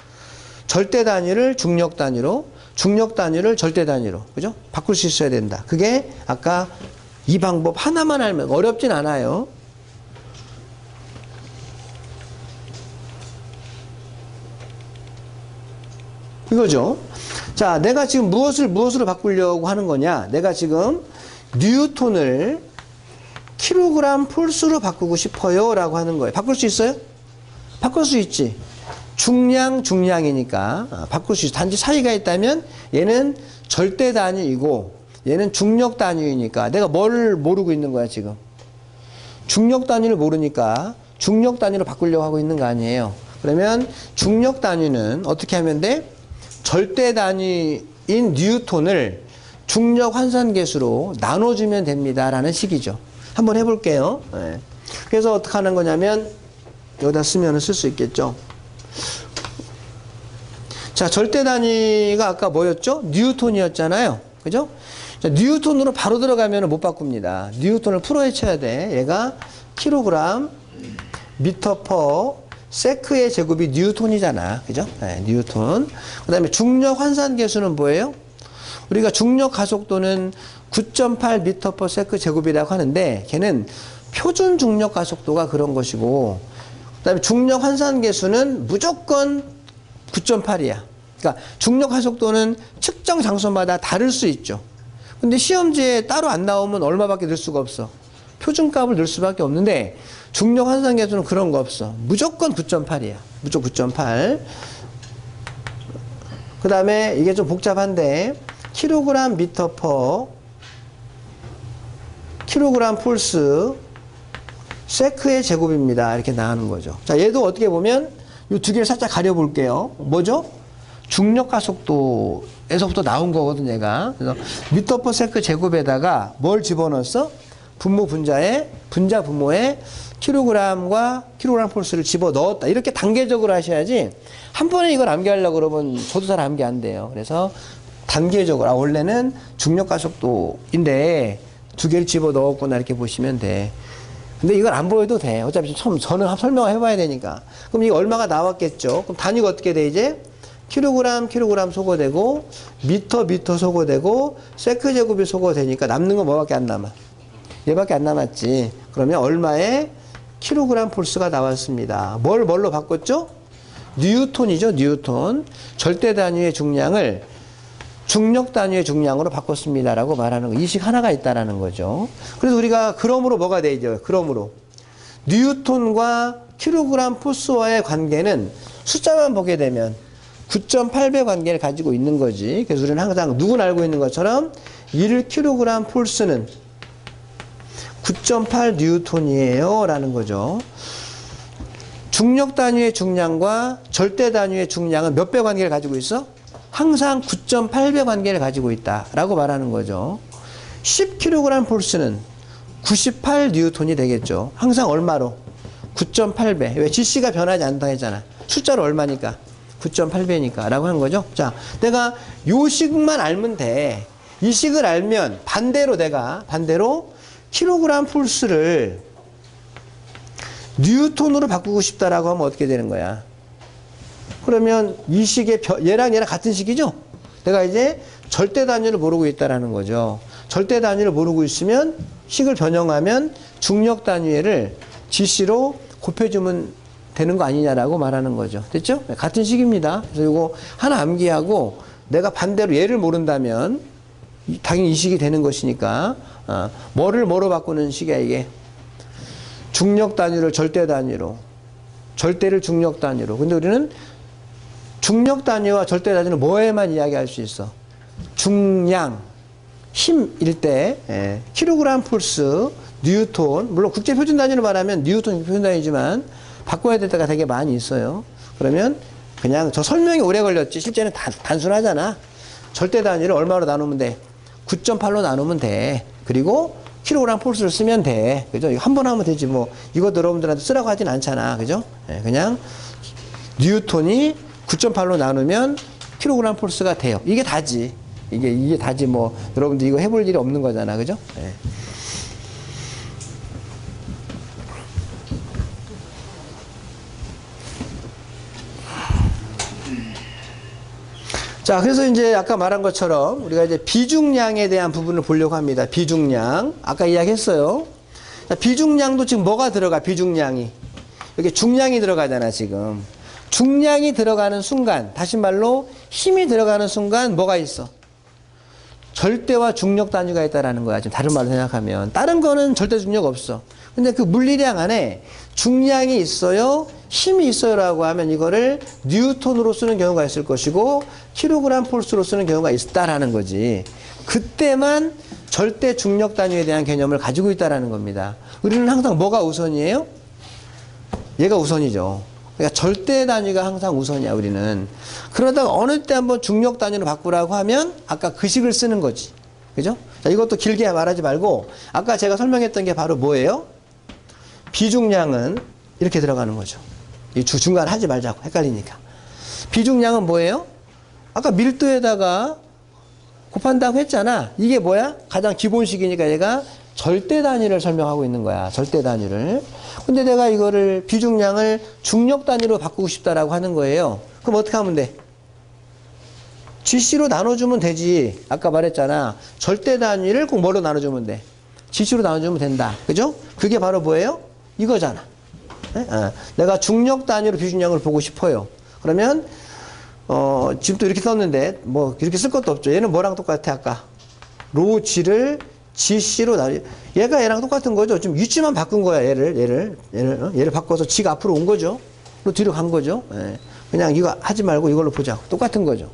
절대 단위를 중력 단위로, 중력 단위를 절대 단위로. 그죠? 바꿀 수 있어야 된다. 그게 아까 이 방법 하나만 알면 어렵진 않아요. 이거죠. 자, 내가 지금 무엇으로 바꾸려고 하는 거냐? 내가 지금 뉴턴을 킬로그램 폴스로 바꾸고 싶어요 라고 하는 거예요. 바꿀 수 있어요? 바꿀 수 있지. 중량이니까 바꿀 수 있어. 단지 차이가 있다면 얘는 절대 단위이고 얘는 중력 단위이니까 내가 뭘 모르고 있는 거야 지금. 중력 단위를 모르니까 중력 단위로 바꾸려고 하고 있는 거 아니에요. 그러면 중력 단위는 어떻게 하면 돼? 절대 단위인 뉴턴을 중력 환산계수로 나눠주면 됩니다 라는 식이죠. 한번 해볼게요. 네. 그래서 어떻게 하는 거냐면 여기다 쓰면 쓸 수 있겠죠. 자, 절대 단위가 아까 뭐였죠? 뉴턴이었잖아요. 그죠? 자, 뉴턴으로 바로 들어가면 못 바꿉니다. 뉴턴을 풀어헤쳐야 돼. 얘가 킬로그램 미터 퍼 세크의 제곱이 뉴턴이잖아. 그죠? 네, 뉴턴. 그 다음에 중력 환산 계수는 뭐예요? 우리가 중력 가속도는 9.8 미터 퍼 세크 제곱이라고 하는데 걔는 표준 중력 가속도가 그런 것이고 그 다음에 중력 환산 계수는 무조건 9.8이야. 그러니까 중력 가속도는 측정 장소마다 다를 수 있죠. 근데 시험지에 따로 안 나오면 얼마밖에 넣을 수가 없어. 표준값을 넣을 수밖에 없는데 중력 환산 계수는 그런 거 없어. 무조건 9.8이야. 무조건 9.8. 그 다음에 이게 좀 복잡한데 킬로그램 미터 퍼 킬로그램 폴스 세크의 제곱입니다. 이렇게 나오는 거죠. 자, 얘도 어떻게 보면 이 두 개를 살짝 가려볼게요. 뭐죠? 중력 가속도에서부터 나온 거거든, 얘가. 그래서 미터 퍼 세크 제곱에다가 뭘 집어넣었어? 분모 분자에, 분자 분모에 킬로그램과 킬로그램 폴스를 집어 넣었다. 이렇게 단계적으로 하셔야지 한 번에 이걸 암기하려고 그러면 저도 잘 암기 안 돼요. 그래서 단계적으로, 원래는 중력 가속도인데 두 개를 집어 넣었구나 이렇게 보시면 돼. 근데 이걸 안 보여도 돼. 어차피 처음 저는 설명을 해봐야 되니까. 그럼 이거 얼마가 나왔겠죠? 그럼 단위가 어떻게 돼 이제? 킬로그램 소거되고 미터 소거되고 세크 제곱이 소거되니까 남는 건 뭐밖에 안 남아? 얘밖에 안 남았지. 그러면 얼마에 킬로그램 폴스가 나왔습니다. 뭘로 바꿨죠? 뉴턴이죠. 뉴턴. 절대 단위의 중량을 중력 단위의 중량으로 바꿨습니다라고 말하는 거. 이 식 하나가 있다라는 거죠. 그래서 우리가 그럼으로 뭐가 되죠? 그럼으로 뉴턴과 킬로그램 폴스와의 관계는 숫자만 보게 되면 9.8배 관계를 가지고 있는 거지. 그래서 우리는 항상 누구나 알고 있는 것처럼 1kg 폴스는 9.8 뉴턴이에요 라는 거죠. 중력 단위의 중량과 절대 단위의 중량은 몇 배 관계를 가지고 있어? 항상 9.8배 관계를 가지고 있다라고 말하는 거죠. 10kg 폴스는 98 뉴턴이 되겠죠. 항상 얼마로? 9.8배. 왜? GC가 변하지 않는다 했잖아. 숫자로 얼마니까? 9.8배니까 라고 한 거죠. 자, 내가 요 식만 알면 돼. 이 식을 알면 반대로 킬로그램 폴스를 뉴턴으로 바꾸고 싶다라고 하면 어떻게 되는 거야? 그러면 이 식의 얘랑 같은 식이죠? 내가 이제 절대 단위를 모르고 있다라는 거죠. 절대 단위를 모르고 있으면 식을 변형하면 중력 단위를 GC로 곱해주면 되는 거 아니냐라고 말하는 거죠. 됐죠? 같은 식입니다. 그래서 이거 하나 암기하고 내가 반대로 얘를 모른다면 당연히 이 식이 되는 것이니까 뭐로 바꾸는 식이야 이게? 중력 단위를 절대 단위로, 절대를 중력 단위로. 근데 우리는 중력 단위와 절대 단위는 뭐에만 이야기할 수 있어? 중량, 힘일 때 킬로그램 폴스, 뉴턴. 물론 국제 표준 단위로 말하면 뉴턴 표준 단위지만 바꿔야 될 때가 되게 많이 있어요. 그러면 그냥 저 설명이 오래 걸렸지 실제는 단순하잖아. 절대 단위를 얼마로 나누면 돼? 9.8로 나누면 돼. 그리고 킬로그램 폴스를 쓰면 돼. 그죠? 이거 한 번 하면 되지 뭐. 이것도 여러분들한테 쓰라고 하진 않잖아. 그죠? 그냥 뉴턴이 9.8로 나누면 킬로그램 폴스가 돼요. 이게 다지. 이게 다지 뭐 여러분들 이거 해볼 일이 없는 거잖아, 그죠? 예. 자, 그래서 이제 아까 말한 것처럼 우리가 이제 비중량에 대한 부분을 보려고 합니다. 비중량. 아까 이야기했어요. 자, 비중량도 지금 뭐가 들어가, 비중량이. 여기 중량이 들어가잖아, 지금. 중량이 들어가는 순간, 다시 말로 힘이 들어가는 순간 뭐가 있어? 절대와 중력 단위가 있다라는 거야. 지금 다른 말로 생각하면. 다른 거는 절대 중력 없어. 근데 그 물리량 안에 중량이 있어요, 힘이 있어요라고 하면 이거를 뉴턴으로 쓰는 경우가 있을 것이고 킬로그램 폴스로 쓰는 경우가 있다라는 거지. 그때만 절대 중력 단위에 대한 개념을 가지고 있다라는 겁니다. 우리는 항상 뭐가 우선이에요? 얘가 우선이죠. 그러니까 절대 단위가 항상 우선이야, 우리는. 그러다가 어느 때 한번 중력 단위로 바꾸라고 하면 아까 그 식을 쓰는 거지. 그죠? 자, 이것도 길게 말하지 말고 아까 제가 설명했던 게 바로 뭐예요? 비중량은 이렇게 들어가는 거죠. 이 중간 하지 말자고, 헷갈리니까. 비중량은 뭐예요? 아까 밀도에다가 곱한다고 했잖아. 이게 뭐야? 가장 기본식이니까 얘가 절대 단위를 설명하고 있는 거야. 절대 단위를. 근데 내가 이거를 비중량을 중력 단위로 바꾸고 싶다라고 하는 거예요. 그럼 어떻게 하면 돼? GC로 나눠주면 되지. 아까 말했잖아. 절대 단위를 꼭 뭐로 나눠주면 돼? GC로 나눠주면 된다. 그죠? 그게 바로 뭐예요? 이거잖아. 네? 내가 중력 단위로 비중량을 보고 싶어요. 그러면 지금 또 이렇게 썼는데 뭐 이렇게 쓸 것도 없죠. 얘는 뭐랑 똑같아? 아까 로 G를 GC로 나눠. 얘가 얘랑 똑같은 거죠. 지금 위치만 바꾼 거야. 얘를 바꿔서 G가 앞으로 온 거죠. 로 뒤로 간 거죠. 예. 그냥 이거 하지 말고 이걸로 보자. 똑같은 거죠.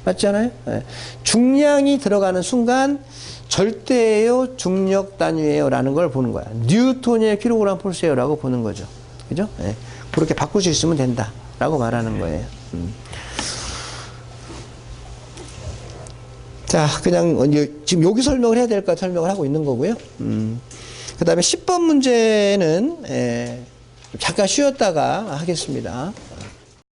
맞지 않아요? 예. 중량이 들어가는 순간 절대예요, 중력 단위예요 라는 걸 보는 거야. 뉴턴이에요, 킬로그램 폴스예요 라고 보는 거죠. 그죠? 예. 그렇게 바꿀 수 있으면 된다 라고 말하는 거예요. 자, 그냥 지금 여기 설명을 해야 될까 설명을 하고 있는 거고요. 그 다음에 10번 문제는 잠깐 쉬었다가 하겠습니다.